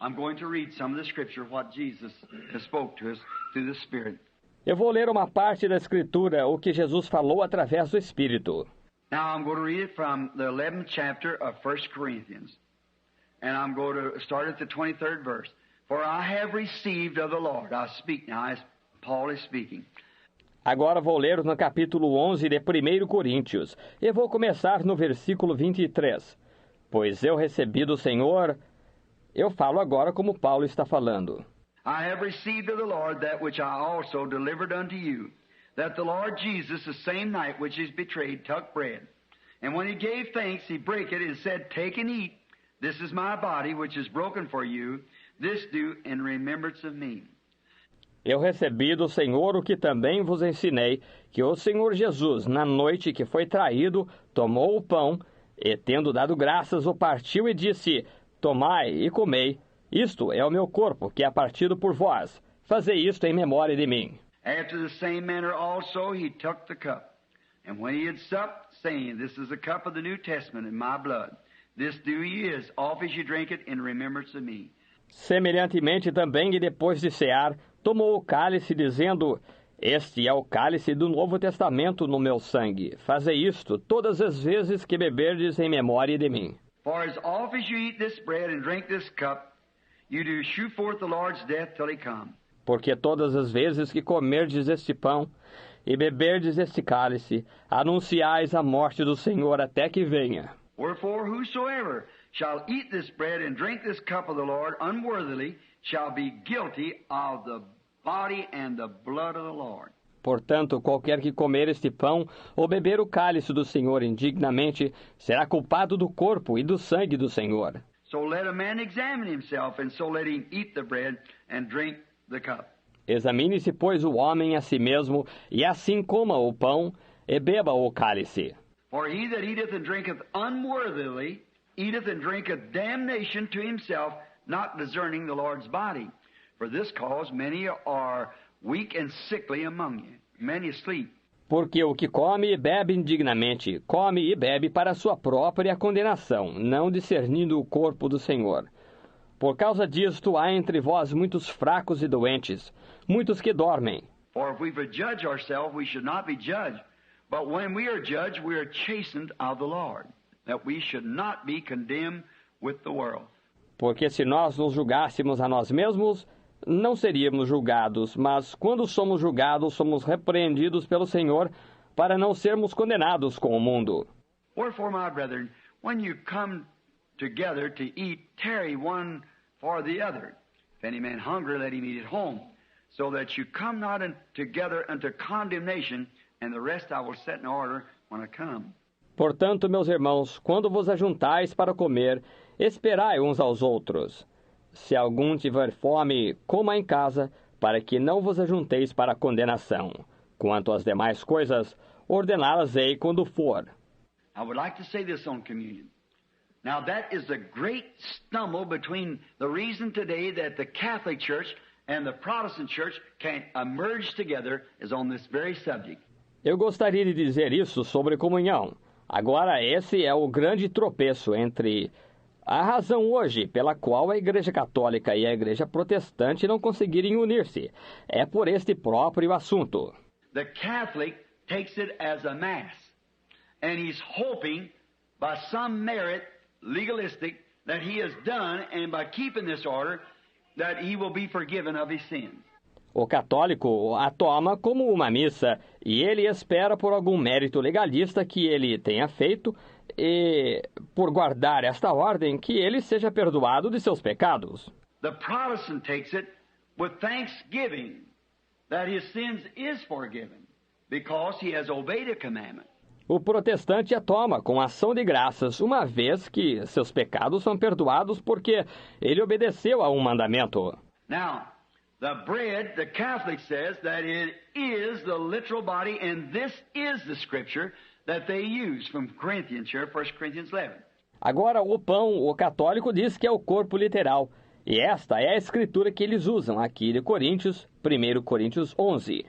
I'm going to read some of the scripture, what Jesus has spoke to us through the Spirit. Eu vou ler uma parte da Escritura, o que Jesus falou através do Espírito. Now I'm going to read it from the 11th chapter of 1 Corinthians. And I'm going to start at the 23rd verse. For I have received of the Lord. I speak now as Paul is speaking. Agora vou ler no capítulo 11 de 1 Coríntios. E vou começar no versículo 23. Pois eu recebi do Senhor... Eu falo agora como Paulo está falando. I have received of the Lord that which I also delivered unto you, that the Lord Jesus, the same night which is betrayed, took bread. And when he gave thanks, he brake it and said, Take and eat. This is my body, which is broken for you. This do in remembrance of me. Eu recebi do Senhor o que também vos ensinei, que o Senhor Jesus, na noite que foi traído, tomou o pão, e tendo dado graças, o partiu e disse, Tomai e comei, isto é o meu corpo, que é partido por vós. Fazei isto em memória de mim. After the same manner also he took the cup. And when he had supped, saying, This is the cup of the New Testament in my blood. This do ye as oft as you drink it in remembrance of me. Semelhantemente também, e depois de cear, tomou o cálice, dizendo, Este é o cálice do Novo Testamento no meu sangue. Fazei isto todas as vezes que beberdes em memória de mim. For as oft as you eat this bread and drink this cup, you do shew forth the Lord's death till he come. Porque todas as vezes que comerdes este pão e beberdes este cálice, anunciais a morte do Senhor até que venha. Wherefore whosoever shall eat this bread and drink this cup of the Lord unworthily shall be guilty of the body and the blood of the Lord. Portanto, qualquer que comer este pão ou beber o cálice do Senhor indignamente, será culpado do corpo e do sangue do Senhor. So let a man examine himself, and so let him eat the bread and drink the cup. Examine-se, pois, o homem a si mesmo, e assim coma o pão e beba o cálice. For he that eateth and drinketh unworthily eateth and drinketh damnation to himself, not discerning the Lord's body. For this cause many are weak and sickly among you, many asleep. Porque o que come e bebe indignamente, come e bebe para a sua própria condenação, não discernindo o corpo do Senhor. Por causa disto há entre vós muitos fracos e doentes, muitos que dormem. For if we would judge ourselves, we should not be judged. But when we are judged, we are chastened of the Lord, that we should not be condemned with the world. Porque se nós nos julgássemos a nós mesmos, não seríamos julgados, mas quando somos julgados, somos repreendidos pelo Senhor para não sermos condenados com o mundo. Wherefore, my brethren, when you come together to eat, tarry one for the other. If any man hunger, let him eat at home, so that you come not together unto condemnation, and the rest I will set in order when I come. Portanto, meus irmãos, quando vos ajuntais para comer, esperai uns aos outros. Se algum tiver fome, coma em casa, para que não vos ajunteis para a condenação. Quanto às demais coisas, ordená-las-ei quando for. I would like to say this on communion. Now that is the great stumble between the reason today that the Catholic Church and the Protestant Church can emerge together is on this very subject. Eu gostaria de dizer isso sobre comunhão. Agora, esse é o grande tropeço entre a razão hoje pela qual a Igreja Católica e a Igreja Protestante não conseguirem unir-se. É por este próprio assunto. The Catholic takes it as a mass, and he's hoping by some merit, legalistic, that he has done, and by keeping this order, that he will be forgiven of his sins. O católico a toma como uma missa e ele espera por algum mérito legalista que ele tenha feito e, por guardar esta ordem, que ele seja perdoado de seus pecados. The Protestant takes it with thanksgiving that his sins is forgiven because he has obeyed a commandment. O protestante a toma com ação de graças, uma vez que seus pecados são perdoados porque ele obedeceu a um mandamento. Now, the bread, the Catholic says that it is the literal body, and this is the scripture that they use from Corinthians here, 1 Corinthians 11. Agora, o pão, o católico diz que é o corpo literal. E esta é a escritura que eles usam aqui de Coríntios, 1 Coríntios 11.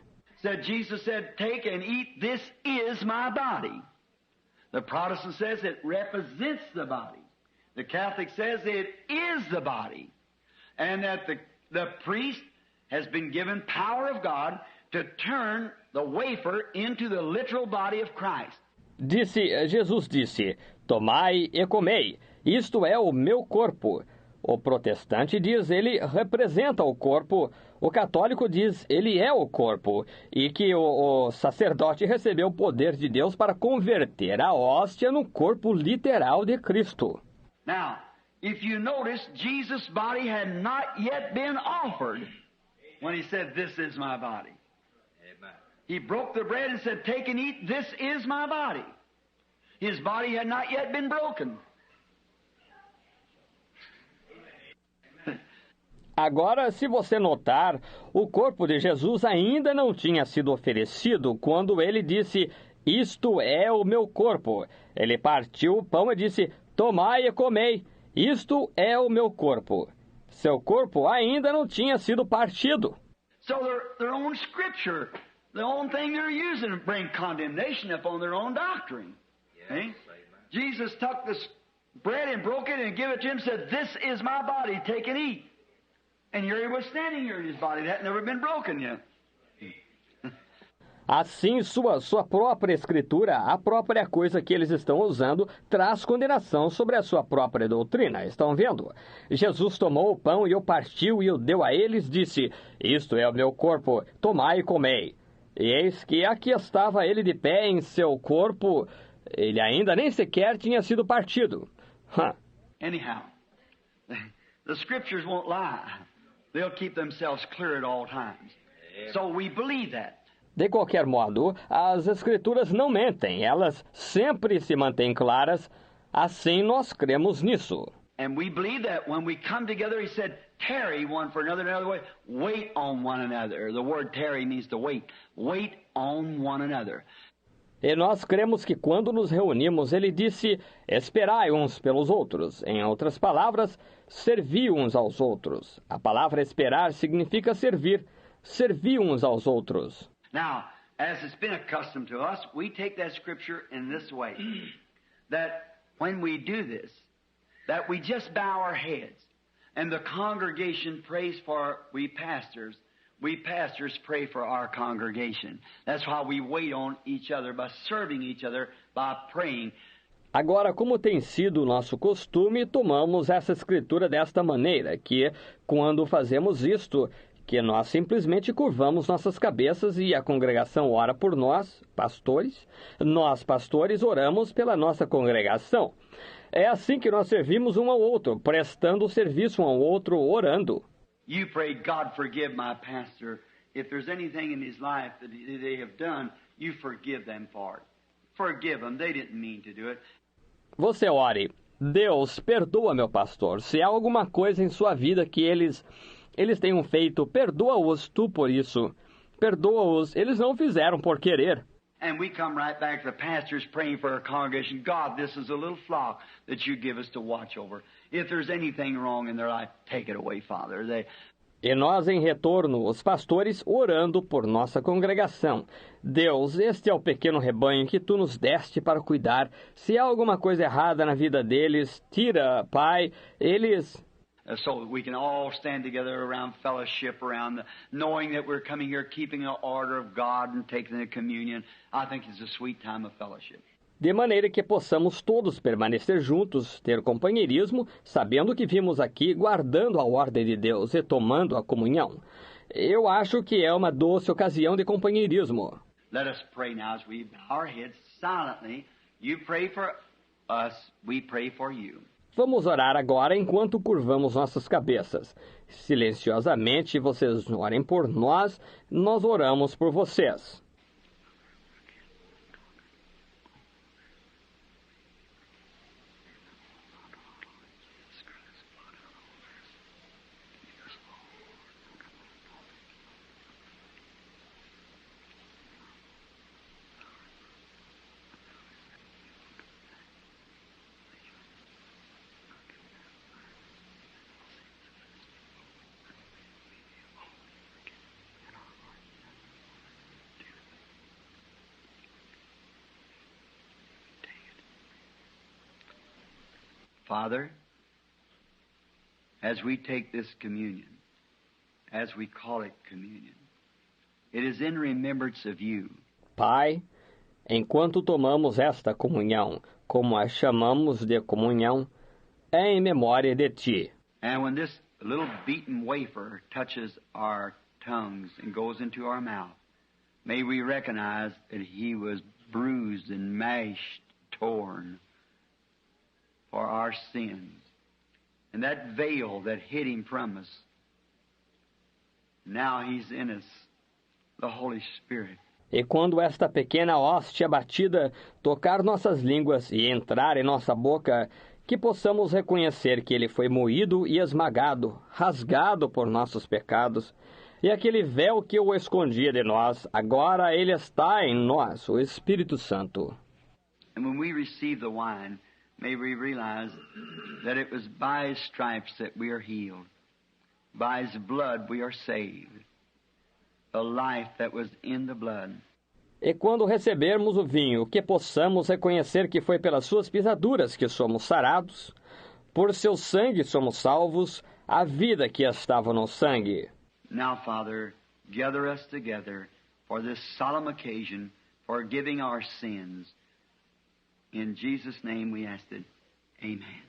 Jesus said, take and eat, this is my body. The Protestant says it represents the body. The Catholic says it is the body. And that the priest has been given power of God to turn the wafer into the literal body of Christ. Jesus disse, tomai e comei, isto é o meu corpo. O protestante diz, ele representa o corpo. O católico diz, ele é o corpo. E que o sacerdote recebeu o poder de Deus para converter a hóstia no corpo literal de Cristo. Now, if you notice, Jesus' body had not yet been offered when he said, this is my body. Amen. He broke the bread and said, take and eat, this is my body. His body had not yet been broken. Agora, se você notar, o corpo de Jesus ainda não tinha sido oferecido quando ele disse, isto é o meu corpo. Ele partiu o pão e disse, tomai e comei, isto é o meu corpo. Seu corpo ainda não tinha sido partido. So their own scripture, the own thing they're using to bring condemnation upon their own doctrine. Yes, Jesus took this bread and broke it and gave it to him and said, this is my body, take and eat. And here he was standing here in his body. That had never been broken yet. Assim, sua própria escritura, a própria coisa que eles estão usando, traz condenação sobre a sua própria doutrina. Estão vendo? Jesus tomou o pão e o partiu e o deu a eles, disse, isto é o meu corpo, tomai e comei. E eis que aqui estava ele de pé em seu corpo, ele ainda nem sequer tinha sido partido. Anyhow, the scriptures won't lie. They'll keep themselves clear at all times. So we believe that. De qualquer modo, as escrituras não mentem, elas sempre se mantêm claras, assim nós cremos nisso. And we believe that when we come together, he said, tarry one for another, another way, wait on one another. The word tarry means to wait. Wait on one another. E nós cremos que quando nos reunimos, ele disse, esperai uns pelos outros. Em outras palavras, servi uns aos outros. A palavra esperar significa servir. Servi uns aos outros. Now, as it's been accustomed to us, we take that scripture in this way. That when we do this, that we just bow our heads. And the congregation prays for we pastors. We pastors pray for our congregation. That's why we wait on each other by serving each other, by praying. Agora, como tem sido o nosso costume, tomamos essa escritura desta maneira, que quando fazemos isto, que nós simplesmente curvamos nossas cabeças e a congregação ora por nós, pastores. Nós, pastores, oramos pela nossa congregação. É assim que nós servimos um ao outro, prestando serviço um ao outro, orando. You pray, God forgive my pastor. If there's anything in his life that they have done, you forgive them for it. Forgive them. They didn't mean to do it. Você ore, Deus, perdoa meu pastor. Se há alguma coisa em sua vida que eles tenham feito, perdoa-os tu por isso. Perdoa-os, eles não fizeram por querer. And we come right back to the pastors praying for our congregation. God, this is a little flock that you give us to watch over. If there's anything wrong in their life, take it away, Father. E nós, em retorno, os pastores orando por nossa congregação. Deus, este é o pequeno rebanho que tu nos deste para cuidar. Se há alguma coisa errada na vida deles, tira, Pai, eles... So we can all stand together around fellowship, knowing that we're coming here, keeping the order of God and taking the communion. I think it's a sweet time of fellowship. De maneira que possamos todos permanecer juntos, ter companheirismo, sabendo que vimos aqui, guardando a ordem de Deus e tomando a comunhão. Eu acho que é uma doce ocasião de companheirismo. Let us pray now as we bow our heads silently. You pray for us, we pray for you. Vamos orar agora enquanto curvamos nossas cabeças. Silenciosamente, vocês orem por nós, nós oramos por vocês. Father, as we take this communion, as we call it communion, it is in remembrance of you. Pai, enquanto tomamos esta comunhão, como a chamamos de comunhão, é em memória de Ti. And when this little beaten wafer touches our tongues and goes into our mouth, may we recognize that He was bruised and mashed, torn for our sins. And that veil that hid Him from us, now He's in us, the Holy Spirit. E quando esta pequena hóstia batida tocar nossas línguas e entrar em nossa boca, que possamos reconhecer que Ele foi moído e esmagado, rasgado por nossos pecados, e aquele véu que o escondia de nós, agora Ele está em nós, o Espírito Santo. And when we receive the wine, may we realize that it was by His stripes that we are healed. By His blood we are saved. The life that was in the blood. E quando recebermos o vinho, que possamos reconhecer que foi pelas suas pisaduras que somos sarados, por seu sangue somos salvos, a vida que estava no sangue. Now, Father, gather us together for this solemn occasion, forgiving our sins. In Jesus' name we ask it. Amen.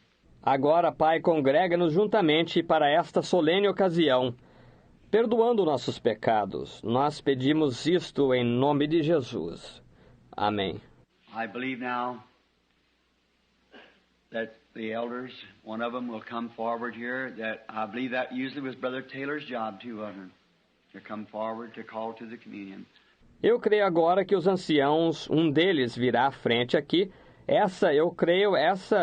Agora, Pai, congrega-nos juntamente para esta solene ocasião, perdoando nossos pecados. Nós pedimos isto em nome de Jesus. Amém. I believe now that the elders, one of them will come forward here, that I believe that usually was Brother Taylor's job too, wasn't it? To come forward to call to the communion. Eu creio agora que os anciãos, um deles virá à frente aqui. Essa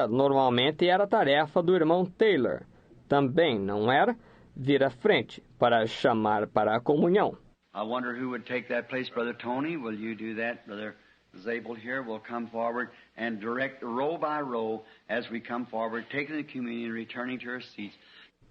normalmente era a tarefa do irmão Taylor. Também, não era? Vir à frente para chamar para a comunhão. I wonder who would take that place. Brother Tony, will you do that? Brother Zabel here will come forward and direct row by row as we come forward, taking the communion, returning to our seats.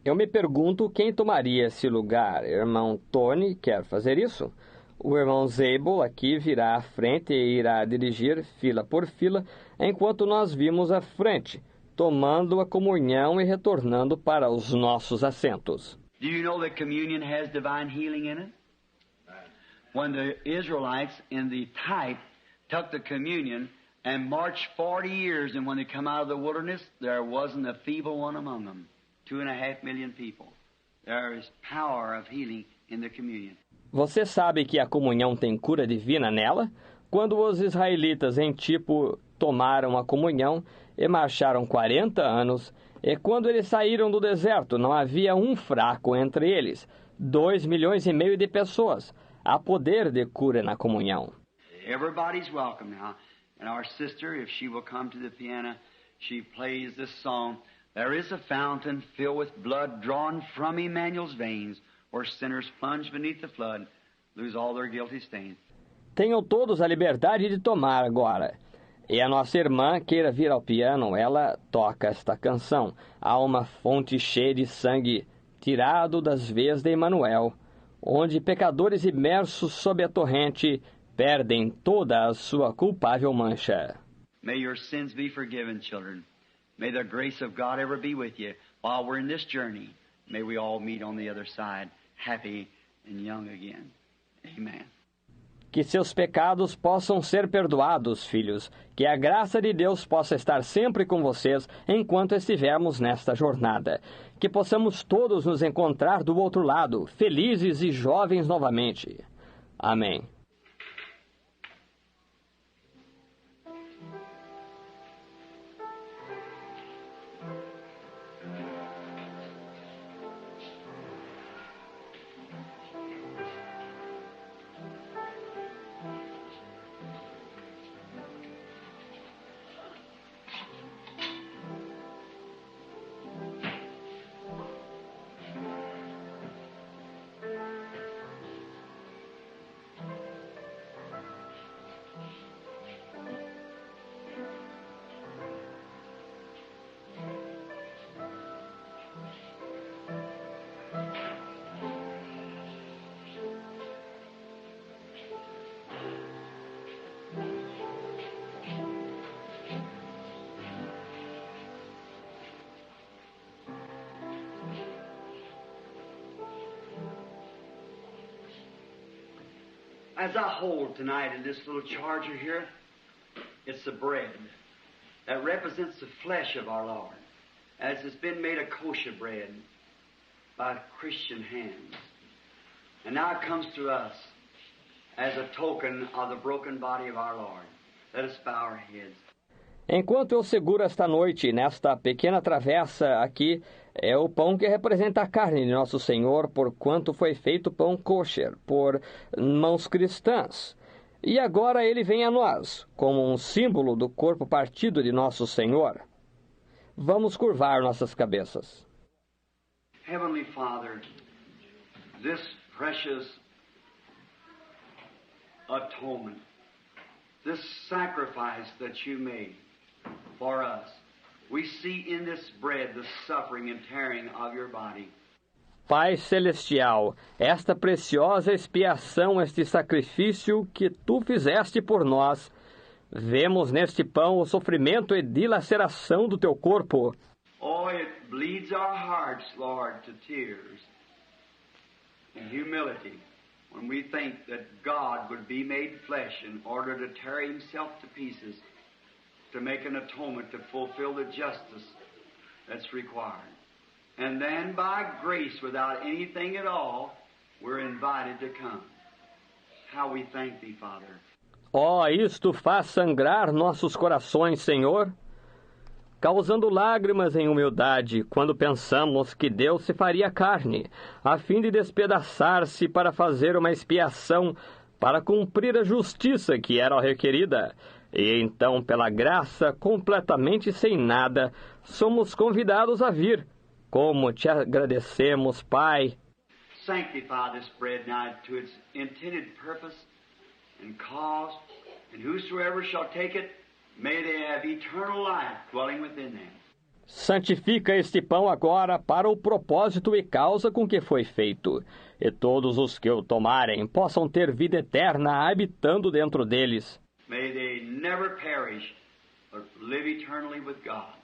Eu me pergunto quem tomaria esse lugar. Irmão Tony quer fazer isso? O irmão Zabel aqui virá à frente e irá dirigir fila por fila, enquanto nós vimos à frente, tomando a comunhão e retornando para os nossos assentos. Do you know that communion has divine healing in it? When the Israelites in the type took the communion and marched 40 years, and when they come out of the wilderness, there wasn't a feeble one among them. 2.5 million people. There is power of healing in the communion. Você sabe que a comunhão tem cura divina nela? Quando os israelitas em tipo tomaram a comunhão e marcharam 40 anos, e quando eles saíram do deserto, não havia um fraco entre eles, 2,5 milhões de pessoas. Há poder de cura na comunhão. Everybody's welcome now. And our sister, if she will come to the piano, she plays this song. There is a fountain filled with blood drawn from Emmanuel's veins, where sinners plunge beneath the flood, lose all their guilty stains. Tenham todos a liberdade de tomar agora. E a nossa irmã queira vir ao piano, ela toca esta canção. Há uma fonte cheia de sangue, tirado das veias de Emmanuel, onde pecadores imersos sob a torrente perdem toda a sua culpável mancha. May your sins be forgiven, children. May the grace of God ever be with you while we're in this journey. May we all meet on the other side, happy and young again. Amen. Que seus pecados possam ser perdoados, filhos. Que a graça de Deus possa estar sempre com vocês enquanto estivermos nesta jornada. Que possamos todos nos encontrar do outro lado, felizes e jovens novamente. Amém. As I hold tonight in this little charger here, it's the bread that represents the flesh of our Lord, as it's been made a kosher bread by Christian hands. And now it comes to us as a token of the broken body of our Lord. Let us bow our heads. Enquanto eu seguro esta noite, nesta pequena travessa aqui, é o pão que representa a carne de nosso Senhor, porquanto foi feito pão kosher, por mãos cristãs. E agora ele vem a nós, como um símbolo do corpo partido de nosso Senhor. Vamos curvar nossas cabeças. Heavenly Father, this precious atonement, this sacrifice that you made for us, we see in this bread the suffering and tearing of your body. Pai Celestial, esta preciosa expiação, este sacrifício que tu fizeste por nós, vemos neste pão o sofrimento e dilaceração do teu corpo. Oh, it bleeds our hearts, Lord, to tears and humility when we think that God would be made flesh in order to tear himself to pieces to make an atonement to fulfill the justice that's required. And then by grace, without anything at all, we're invited to come. How we thank thee, Father. Oh, isto faz sangrar nossos corações, Senhor, causando lágrimas em humildade, quando pensamos que Deus se faria carne, a fim de despedaçar-se para fazer uma expiação, para cumprir a justiça que era requerida. E então, pela graça, completamente sem nada, somos convidados a vir. Como te agradecemos, Pai. Sanctify this bread now to its intended purpose and cause, and whosoever shall take it, may they have eternal life dwelling within them. Santifica este pão agora para o propósito e causa com que foi feito, e todos os que o tomarem possam ter vida eterna habitando dentro deles. May they never perish, but live eternally with God.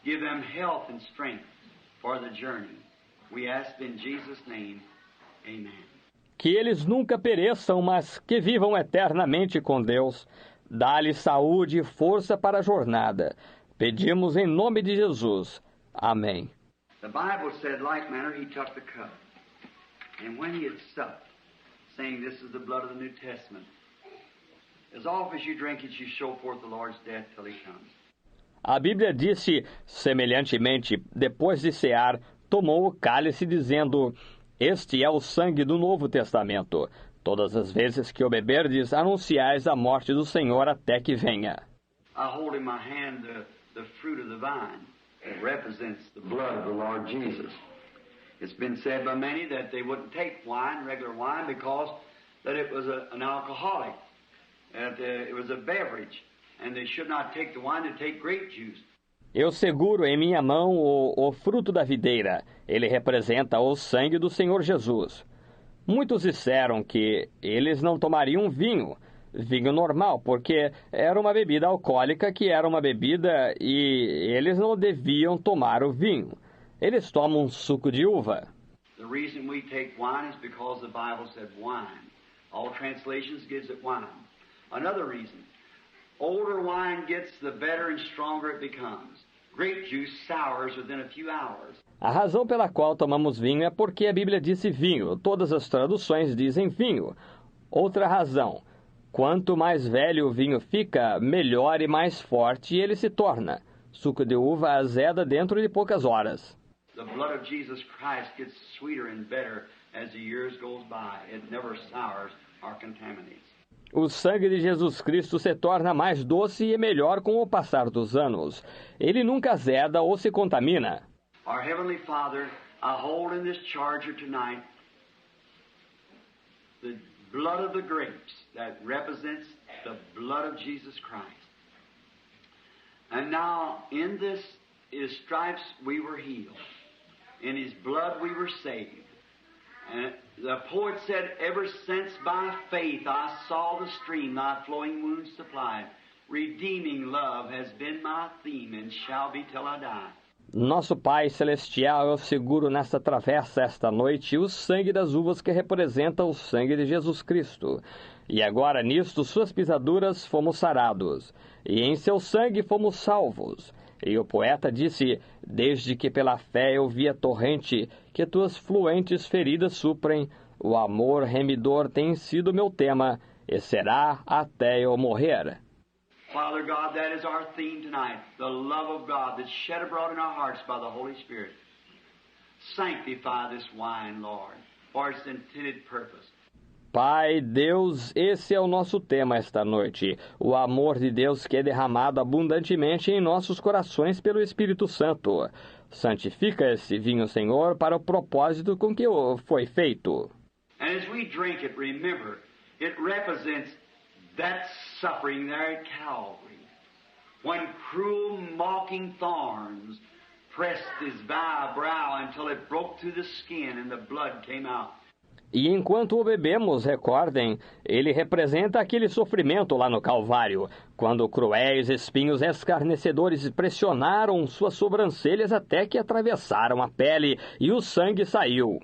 Give them health and strength for the journey. We ask in Jesus' name, amen. Que eles nunca pereçam, mas que vivam eternamente com Deus. Dá-lhes saúde e força para a jornada. Pedimos em nome de Jesus. Amém. The Bible said, like manner, he took the cup. And when he had supped, saying, this is the blood of the New Testament, as often as you drink it, you show forth the Lord's death till he comes. A Bíblia disse, semelhantemente, depois de cear, tomou o cálice, dizendo, este é o sangue do Novo Testamento. Todas as vezes que o beberdes, anunciais a morte do Senhor até que venha. I hold in my hand the fruit of the vine. It represents the blood of the Lord Jesus. It's been said by many that they wouldn't take wine, regular wine, because that it was an alcoholic. That it was a beverage, and they should not take the wine, to take grape juice. Eu seguro em minha mão o fruto da videira. Ele representa o sangue do Senhor Jesus. Muitos disseram que eles não tomariam vinho normal, porque era uma bebida alcoólica que era uma bebida e eles não deviam tomar o vinho. Eles tomam suco de uva. The reason we take wine is because the Bible said wine. All translations gives it wine. Another reason, older wine gets, the better and stronger it becomes. Grape juice sours within a few hours. A razão pela qual tomamos vinho é porque a Bíblia disse vinho. Todas as traduções dizem vinho. Outra razão, quanto mais velho o vinho fica, melhor e mais forte ele se torna. Suco de uva azeda dentro de poucas horas. The blood of Jesus Christ gets sweeter and better as the years goes by. It never sours or contaminates. O sangue de Jesus Cristo se torna mais doce e melhor com o passar dos anos. Ele nunca azeda ou se contamina. Our Heavenly Father, I hold in this charger tonight the blood of the grapes that represents the blood of Jesus Christ. And now in this, His stripes we were healed. In His blood we were saved. And the poet said, ever since by faith I saw the stream thy flowing wounds supplied, redeeming love has been my theme and shall be till I die. Nosso Pai Celestial, eu seguro nesta travessa esta noite o sangue das uvas que representa o sangue de Jesus Cristo. e agora nisto suas pisaduras fomos sarados, e em seu sangue fomos salvos. E o poeta disse, desde que pela fé eu vi a torrente, que tuas fluentes feridas suprem, o amor remidor tem sido meu tema, e será até eu morrer. Father God, that is our theme tonight, the love of God that's shed abroad in our hearts by the Holy Spirit. Sanctify this wine, Lord, for its intended purpose. Pai, Deus, esse é o nosso tema esta noite, o amor de Deus que é derramado abundantemente em nossos corações pelo Espírito Santo. Santifica esse vinho, Senhor, para o propósito com que foi feito. And as we drink it, remember, it represents that suffering there at Calvary, when cruel, mocking thorns pressed his brow until it broke through the skin and the blood came out. E enquanto o bebemos, recordem, ele representa aquele sofrimento lá no Calvário, quando cruéis espinhos escarnecedores pressionaram suas sobrancelhas até que atravessaram a pele e o sangue saiu.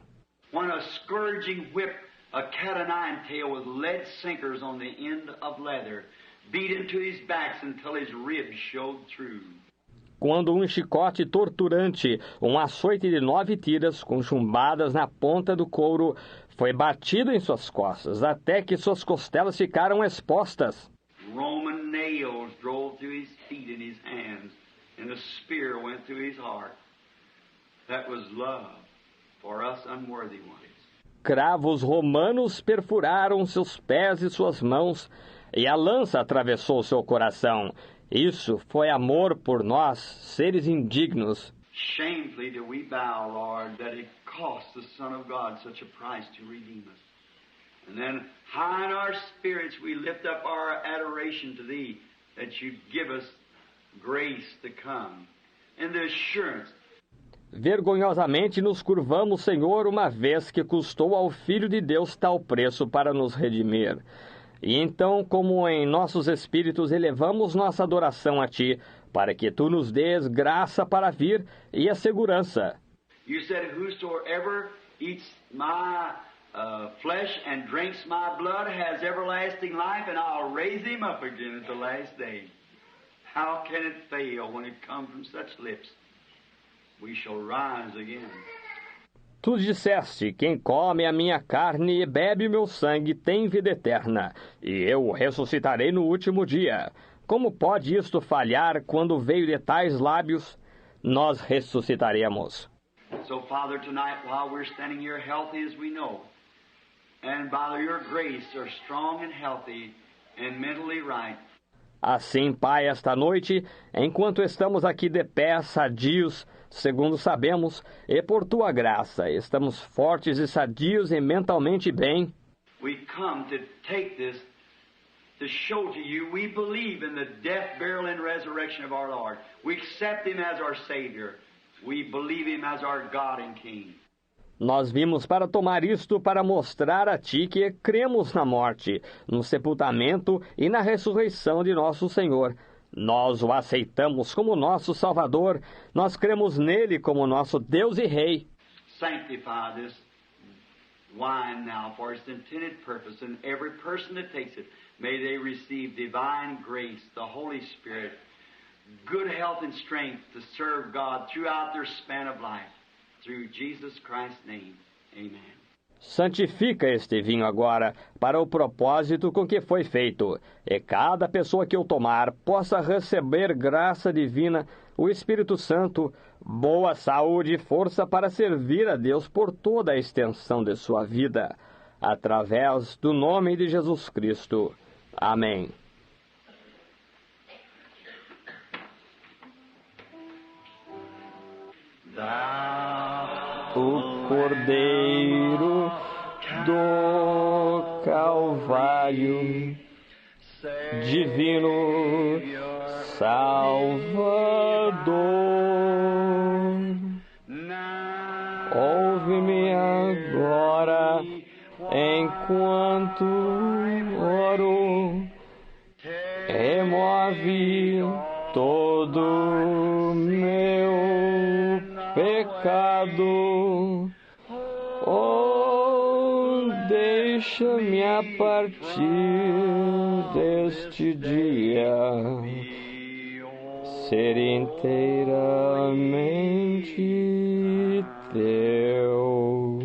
When a scourging whip, a cat-o'-nine-tail with lead sinkers on the end of leather, beat into his backs until his ribs showed through. Quando um chicote torturante, um açoite de 9 tiras com chumbadas na ponta do couro, foi batido em suas costas, até que suas costelas ficaram expostas. Roman nails drove through his feet and his hands, and a spear went through his heart. That was love for us unworthy ones. Cravos romanos perfuraram seus pés e suas mãos, e a lança atravessou seu coração. Isso foi amor por nós, seres indignos. Shamefully do we bow, Lord, that it cost the Son of God such a price to redeem us. And then high in our spirits we lift up our adoration to Thee, that You give us grace to come, and the assurance. Vergonhosamente nos curvamos, Senhor, uma vez que custou ao Filho de Deus tal preço para nos redimir. E então, como em nossos espíritos elevamos nossa adoração a Ti, para que Tu nos dês graça para vir e a segurança. You said, whosoever eats my flesh and drinks my blood has everlasting life, and I'll raise him up again at the last day. How can it fail when it comes from such lips? We shall rise again. Tu disseste, quem come a minha carne e bebe o meu sangue tem vida eterna, e eu o ressuscitarei no último dia. Como pode isto falhar quando veio de tais lábios? Nós ressuscitaremos. So, Father, tonight, while we're standing here healthy as we know, and by Your grace are strong and healthy and mentally right. Assim, Pai, esta noite, enquanto estamos aqui de pé, sadios, segundo sabemos, e por Tua graça, estamos fortes e sadios e mentalmente bem. We come to take this to show to You we believe in the death, burial, and resurrection of our Lord. We accept Him as our Savior. We believe Him as our God and King. Nós vimos para tomar isto para mostrar a Ti que cremos na morte, no sepultamento e na ressurreição de nosso Senhor. Nós o aceitamos como nosso Salvador, nós cremos nele como nosso Deus e Rei. Sanctify this wine now for its intended purpose, and every person that takes it, may they receive divine grace, the Holy Spirit, good health and strength to serve God throughout their span of life. Through Jesus Christ's name. Amen. Santifica este vinho agora para o propósito com que foi feito, e cada pessoa que o tomar possa receber graça divina, o Espírito Santo, boa saúde e força para servir a Deus por toda a extensão de sua vida, através do nome de Jesus Cristo. Amém. O Cordeiro do Calvário, Divino Salvador, ouve-me agora enquanto oro, remove todo meu pecado, deixa deixa-me a partir deste dia ser inteiramente teu.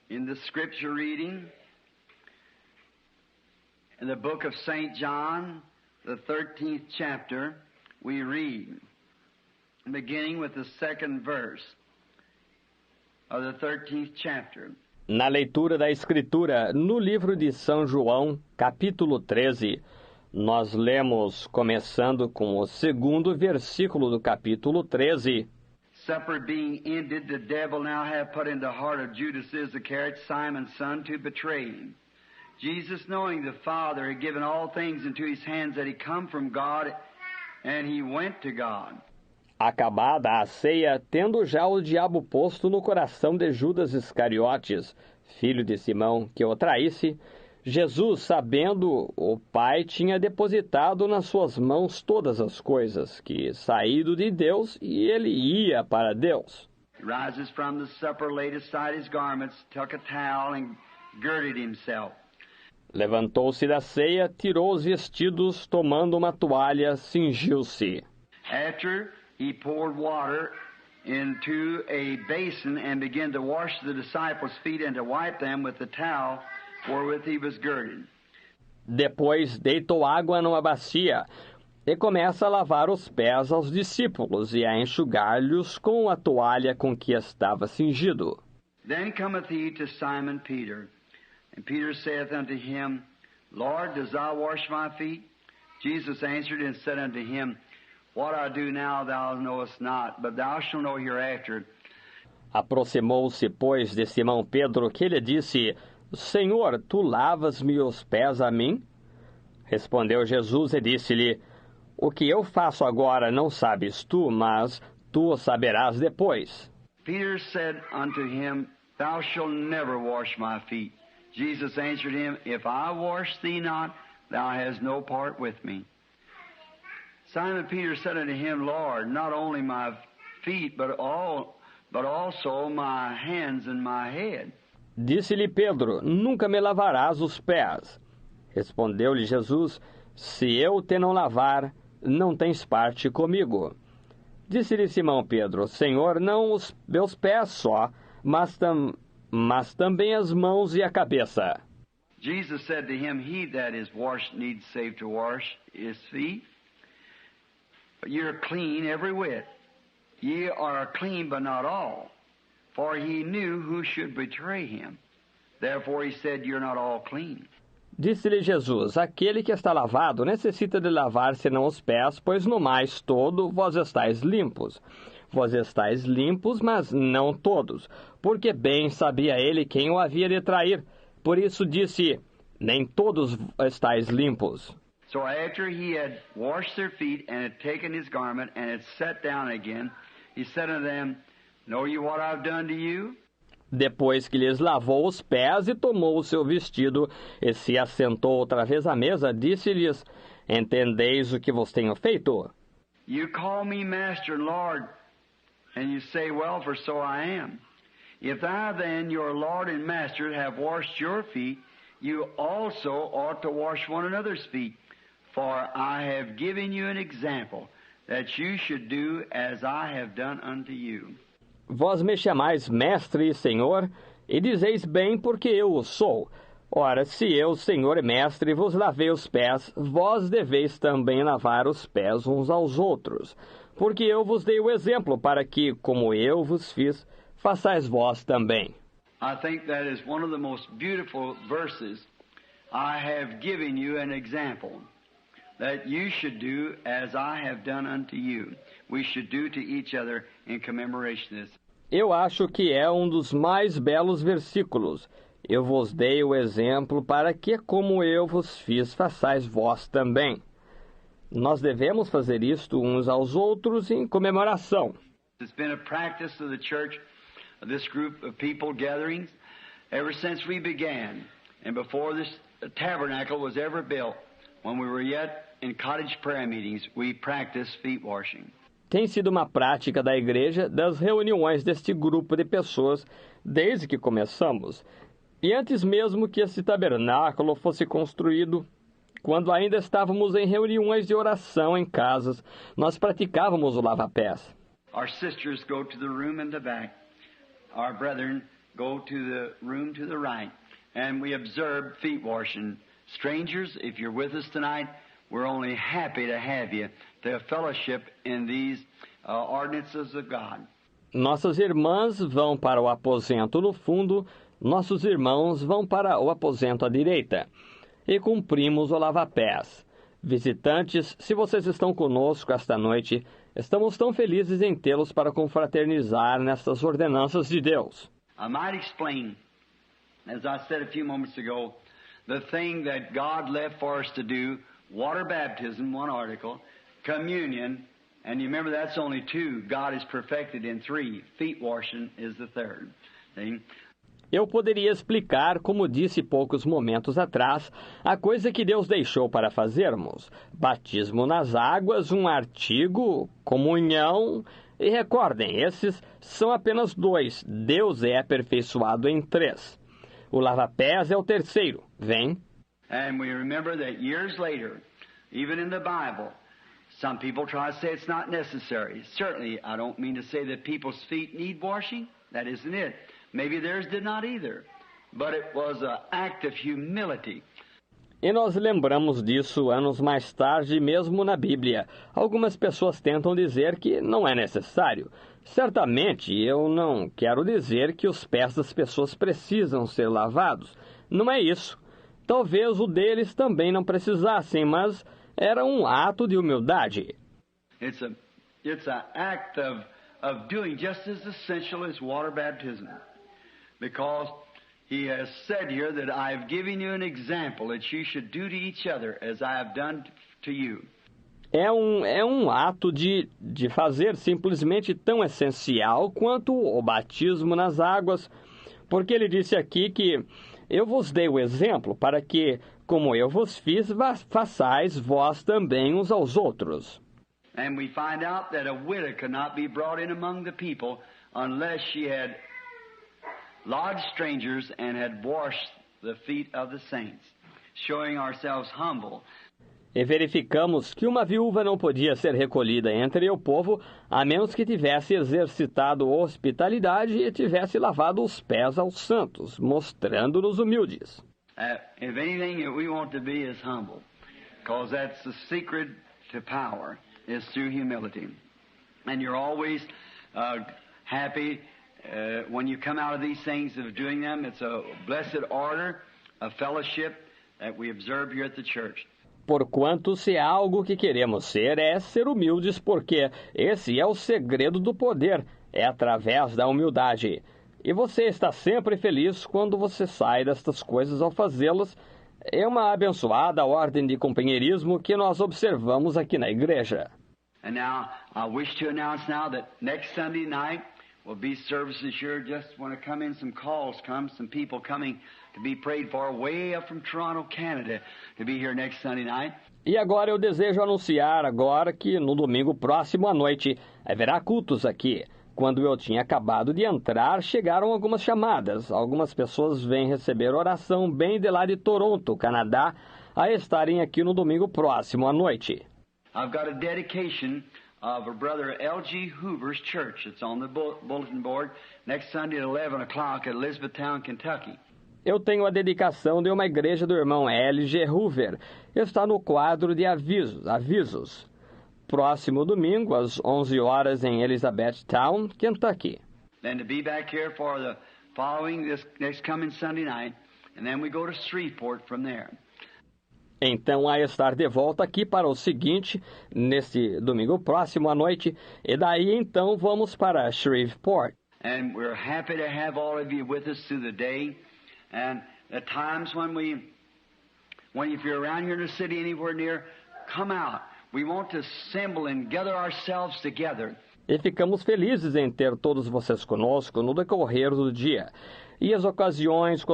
In the scripture reading, in the book of St. John, the 13th chapter, we read, beginning with the second verse of the 13th chapter. Na leitura da Escritura, no livro de São João, capítulo 13, nós lemos, começando com o segundo versículo do capítulo 13. Supper being ended, the devil now hath put in the heart of Judas Iscariot, Simon's son, to betray him. Jesus, knowing the Father had given all things into his hands, that he come from God, and he went to God. Acabada a ceia, tendo já o diabo posto no coração de Judas Iscariotes, filho de Simão, que o traísse, Jesus, sabendo o Pai, tinha depositado nas suas mãos todas as coisas, que saído de Deus, e ele ia para Deus. He rises from the supper, laid aside his garments, took a towel, and girded himself. Levantou-se da ceia, tirou os vestidos, tomando uma toalha, cingiu-se. After he poured water into a basin and began to wash the disciples' feet and to wipe them with the towel wherewith he was girded. Depois deitou água numa bacia e começa a lavar os pés aos discípulos e a enxugar-lhes com a toalha com que estava cingido. Then cometh he to Simon Peter, and Peter saith unto him, Lord, dost thou wash my feet? Jesus answered and said unto him, What I do now thou knowest not, but thou shalt know hereafter. Aproximou-se, pois, de Simão Pedro, que lhe disse, Senhor, tu lavas-me os pés a mim? Respondeu Jesus e disse-lhe, O que eu faço agora não sabes tu, mas tu o saberás depois. Peter said unto him, Thou shalt never wash my feet. Jesus answered him, If I wash thee not, thou hast no part with me. Simon Peter said unto him, Lord, not only my feet, but also my hands and my head. Disse-lhe Pedro, Nunca me lavarás os pés. Respondeu-lhe Jesus, Se eu te não lavar, não tens parte comigo. Disse-lhe Simão Pedro, Senhor, não os meus pés só, mas também as mãos e a cabeça. Jesus said to him, He that is washed needs save to wash his feet. But ye are clean every whit. Ye are clean, but not all. For he knew who should betray him. Therefore he said, You're not all clean. Disse-lhe Jesus, aquele que está lavado necessita de lavar senão os pés, pois no mais todo vós estáis limpos. Vós estáis limpos, mas não todos, porque bem sabia ele quem o havia de trair. Por isso disse, nem todos estáis limpos. So after he had washed their feet and had taken his garment and had sat down again, he said unto them, Know you what I've done to you? Depois que lhes lavou os pés e tomou o seu vestido e se assentou outra vez à mesa, disse-lhes, Entendeis o que vos tenho feito? You call me Master and Lord, and you say, Well, for so I am. If I then, your Lord and Master, have washed your feet, you also ought to wash one another's feet. For I have given you an example, that you should do as I have done unto you. Vós me chamais mestre e senhor, e dizeis bem porque eu o sou. Ora, se eu, senhor e mestre, vos lavei os pés, vós deveis também lavar os pés uns aos outros. Porque eu vos dei o exemplo, para que, como eu vos fiz, façais vós também. I think that is one of the most beautiful verses. I have given you an example, that you should do as I have done unto you. We should do to each other in commemoration of this. Eu acho que é um dos mais belos versículos. Eu vos dei o exemplo para que, como eu vos fiz, façais vós também. Nós devemos fazer isto uns aos outros em comemoração. It's been a practice of the church, of this group of people gatherings, ever since we began, and before this tabernacle was ever built, when we were yet in cottage prayer meetings, we practiced feet washing. tem sido uma prática da igreja das reuniões deste grupo de pessoas desde que começamos. E antes mesmo que esse tabernáculo fosse construído, quando ainda estávamos em reuniões de oração em casas, nós praticávamos o lava-pés. Our sisters go to the room in the back. Our brethren go to the room to the right. And we observe feet washing. Strangers, if you're with us tonight, we're only happy to have you, to fellowship in these ordinances of God. Nossas irmãs vão para o aposento no fundo, nossos irmãos vão para o aposento à direita. E cumprimos o lava-pés. Visitantes, se vocês estão conosco esta noite, estamos tão felizes em tê-los para confraternizar nestas ordenanças de Deus. I might explain, as I said a few moments ago, the thing that God left for us to do, water baptism, one article, communion, and you remember that's only two. God is perfected in three. Feet washing is the third. See? Eu poderia explicar, como disse poucos momentos atrás, a coisa que Deus deixou para fazermos. Batismo nas águas, um artigo, comunhão. E recordem, esses são apenas dois. Deus é aperfeiçoado em três. O lava-pés é o terceiro. Vem. And we remember that years later, even in the Bible, some people try to say it's not necessary. Certainly, I don't mean to say that people's feet need washing. That isn't it. Maybe theirs did not either. But it was an act of humility. E nós lembramos disso anos mais tarde, mesmo na Bíblia. Algumas pessoas tentam dizer que não é necessário. Certamente, eu não quero dizer que os pés das pessoas precisam ser lavados. Não é isso. Talvez o deles também não precisassem, mas era um ato de humildade. It's an act of doing just as essential as water baptism. Because he has said here that I have given you an example that you should do to each other as I have done to you. É um ato de fazer simplesmente tão essencial quanto o batismo nas águas, porque ele disse aqui que eu vos dei o exemplo para que, como eu vos fiz, façais vós também uns aos outros. And we find out that a widow could not be brought in among the people unless she had lodged strangers and had washed the feet of the saints, showing ourselves humble. E verificamos que uma viúva não podia ser recolhida entre o povo a menos que tivesse exercitado hospitalidade e tivesse lavado os pés aos santos, mostrando-nos humildes. If anything we want to be is humble, because that's the secret to power, is through humility. And you're always happy when you come out of these things of doing them. It's a blessed order, a fellowship that we observe here at the church. Porquanto, se há algo que queremos ser, é ser humildes, porque esse é o segredo do poder, é através da humildade. E você está sempre feliz quando você sai destas coisas ao fazê-las. É uma abençoada ordem de companheirismo que nós observamos aqui na igreja. And now, I wish to announce now that next Sunday night will be services here. Just want to come in, some calls come, some people coming to be prayed for way up from Toronto, Canada, to be here next Sunday night. E agora eu desejo anunciar agora que no domingo próximo à noite haverá cultos aqui. Quando eu tinha acabado de entrar, chegaram algumas chamadas. Algumas pessoas vêm receber oração bem de lá de Toronto, Canadá, a estarem aqui no domingo próximo à noite. I've got a dedication of a brother L.G. Hoover's church. It's on the bulletin board next Sunday at 11 o'clock at Elizabethtown, Kentucky. Eu tenho a dedicação de uma igreja do irmão L.G. Hoover. Está no quadro de avisos. Próximo domingo, às 11 horas, em Elizabethtown, Kentucky. Then to be back here for the following, this next coming Sunday night, and then we go to Shreveport from there. Então, a estar de volta aqui para o seguinte, neste domingo próximo à noite, e daí então vamos para Shreveport. And we're happy to have all of you with us through the day. And at times when if you're around here in the city anywhere near, come out. We want to assemble and gather ourselves together. E ficamos felizes em ter todos vocês conosco no decorrer do dia. E as ocasiões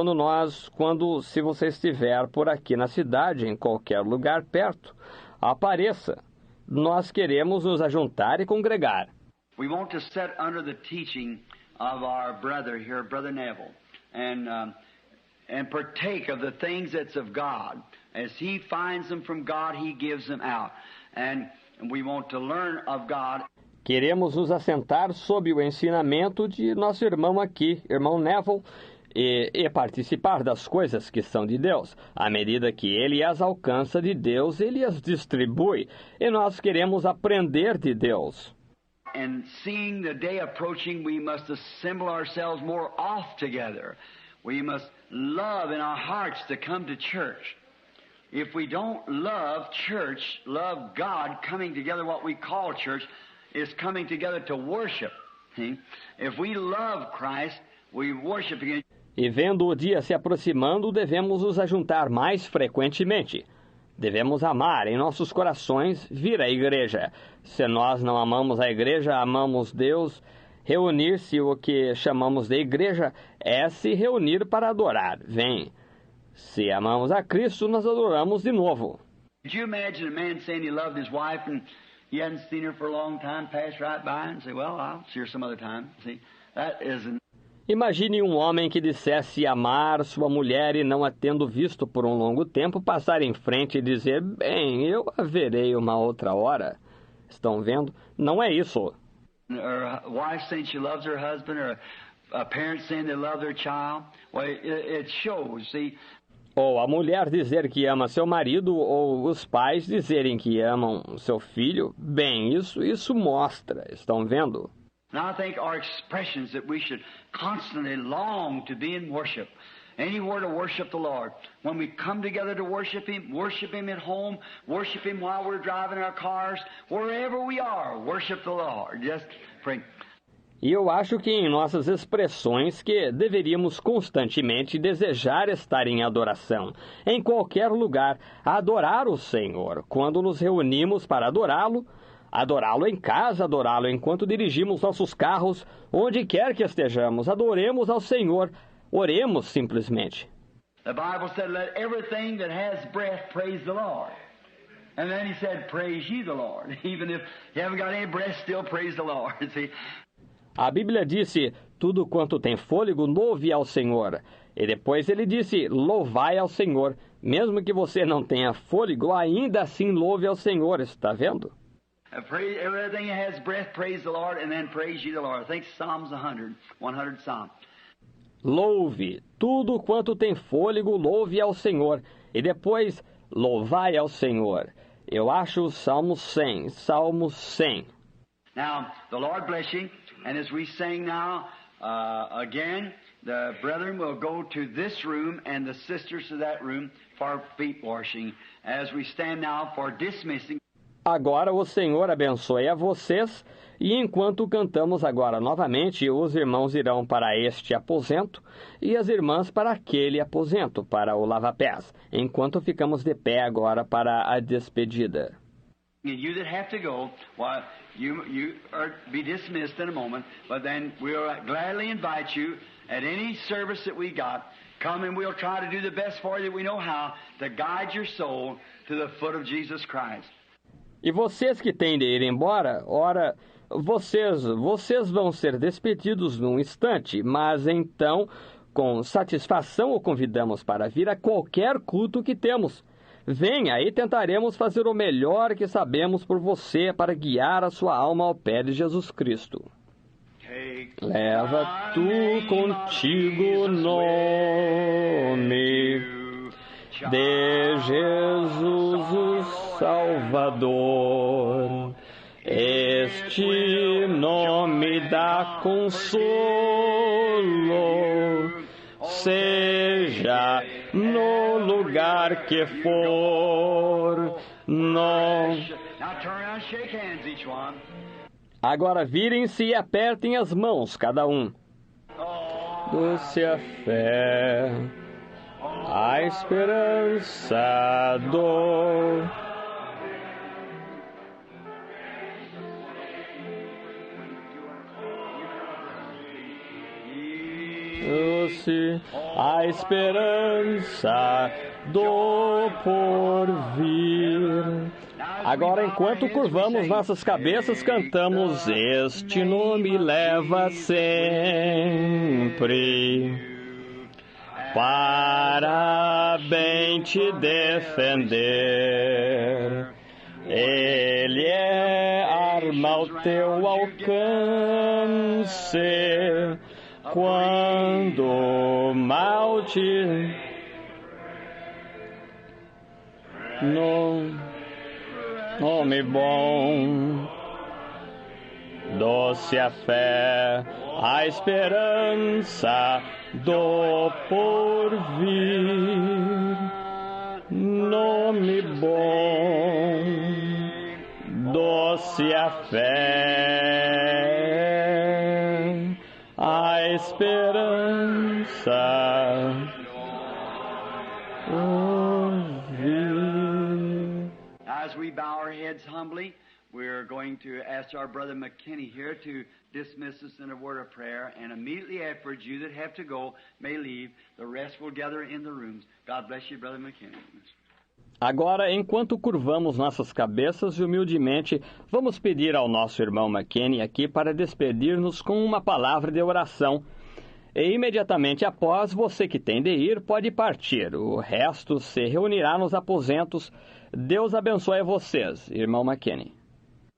se você estiver por aqui na cidade, em qualquer lugar perto, apareça. nós queremos nos ajuntar e congregar. We want to sit under the teaching of our brother here, Brother Neville, and partake of the things that's of God. As he finds them from God, he gives them out. And we want to learn of God. Queremos nos assentar sob o ensinamento de nosso irmão aqui, irmão Neville, e participar das coisas que são de Deus. À medida que ele as alcança de Deus, ele as distribui. E nós queremos aprender de Deus. And seeing the day approaching, we must assemble ourselves more oft together. We must love in our hearts to come to church. If we don't love church, love God, coming together, what we call church, is coming together to worship. See? If we love Christ, we worship again. E vendo o dia se aproximando, devemos nos ajuntar mais frequentemente. Devemos amar em nossos corações vir à igreja. Se nós não amamos a igreja, amamos Deus. Reunir-se, o que chamamos de igreja, é se reunir para adorar. Vem. Se amamos a Cristo, nós adoramos de novo. Could you imagine a man saying he loved his wife and he hadn't seen her for a long time, pass right by and say, well, I'll see her some other time. See, that isn't. Imagine um homem que dissesse amar sua mulher e não a tendo visto por um longo tempo passar em frente e dizer, bem, eu a verei uma outra hora. Estão vendo? Não é isso. Or a wife saying she loves her husband, or a parent saying they love their child. Well, it shows, see. Ou a mulher dizer que ama seu marido, ou os pais dizerem que amam seu filho. Bem, isso mostra. Estão vendo? And I think our expressions that we should constantly long to be in worship. Anywhere to worship the Lord. When we come together to worship Him at home, worship Him while we're driving our cars, wherever we are, worship the Lord. Just pray. E eu acho que em nossas expressões que deveríamos constantemente desejar estar em adoração, em qualquer lugar, adorar o Senhor, quando nos reunimos para adorá-lo em casa, adorá-lo enquanto dirigimos nossos carros, onde quer que estejamos, adoremos ao Senhor, oremos simplesmente. The Bible said, let everything that has breath praise the Lord. And then he said, praise ye the Lord. Even if you haven't got any breath, still praise the Lord. See? A Bíblia disse, tudo quanto tem fôlego, louve ao Senhor. E depois ele disse, louvai ao Senhor. Mesmo que você não tenha fôlego, ainda assim louve ao Senhor. Está vendo? Everything that has breath, praise the Lord, and then praise ye the Lord. I think Psalms 100 Psalm. Louve, tudo quanto tem fôlego, louve ao Senhor. E depois, louvai ao Senhor. Eu acho o Salmo 100. Now, the Lord bless you. And as we sing now, again, the brethren will go to this room and the sisters to that room for feet washing. As we stand now for dismissing. Agora o Senhor abençoe a vocês, e enquanto cantamos agora novamente, os irmãos irão para este aposento e as irmãs para aquele aposento, para o lava-pés, enquanto ficamos de pé agora para a despedida. You that have to go, well, you are be dismissed in a moment, but then we'll gladly invite you at any service that we got. Come and we'll try to do the best for you that we know how to guide your soul to the foot of Jesus Christ. E vocês que têm de ir embora, ora, vocês vão ser despedidos num instante, mas então, com satisfação, o convidamos para vir a qualquer culto que temos. Venha e tentaremos fazer o melhor que sabemos por você para guiar a sua alma ao pé de Jesus Cristo. Leva tu contigo o nome de Jesus o Salvador. Este nome dá consolo, seja no lugar que for. Agora virem-se e apertem as mãos, cada um. Doce a fé, a esperança, a dor. Doce a esperança do porvir. Agora, enquanto curvamos nossas cabeças, cantamos: Este nome leva sempre para bem te defender. Ele é arma ao teu alcance quando o mal te... Nome bom, doce a fé, a esperança do porvir. Nome bom, doce a fé, a esperança. As we bow our heads humbly, we're going to ask our brother McKinney here to dismiss us in a word of prayer, and immediately afterwards, you that have to go may leave. The rest will gather in the rooms. God bless you, brother McKinney. Agora, enquanto curvamos nossas cabeças e humildemente, vamos pedir ao nosso irmão McKinney aqui para despedir-nos com uma palavra de oração. E imediatamente após, você que tem de ir pode partir. O resto se reunirá nos aposentos. Deus abençoe vocês, irmão McKinney.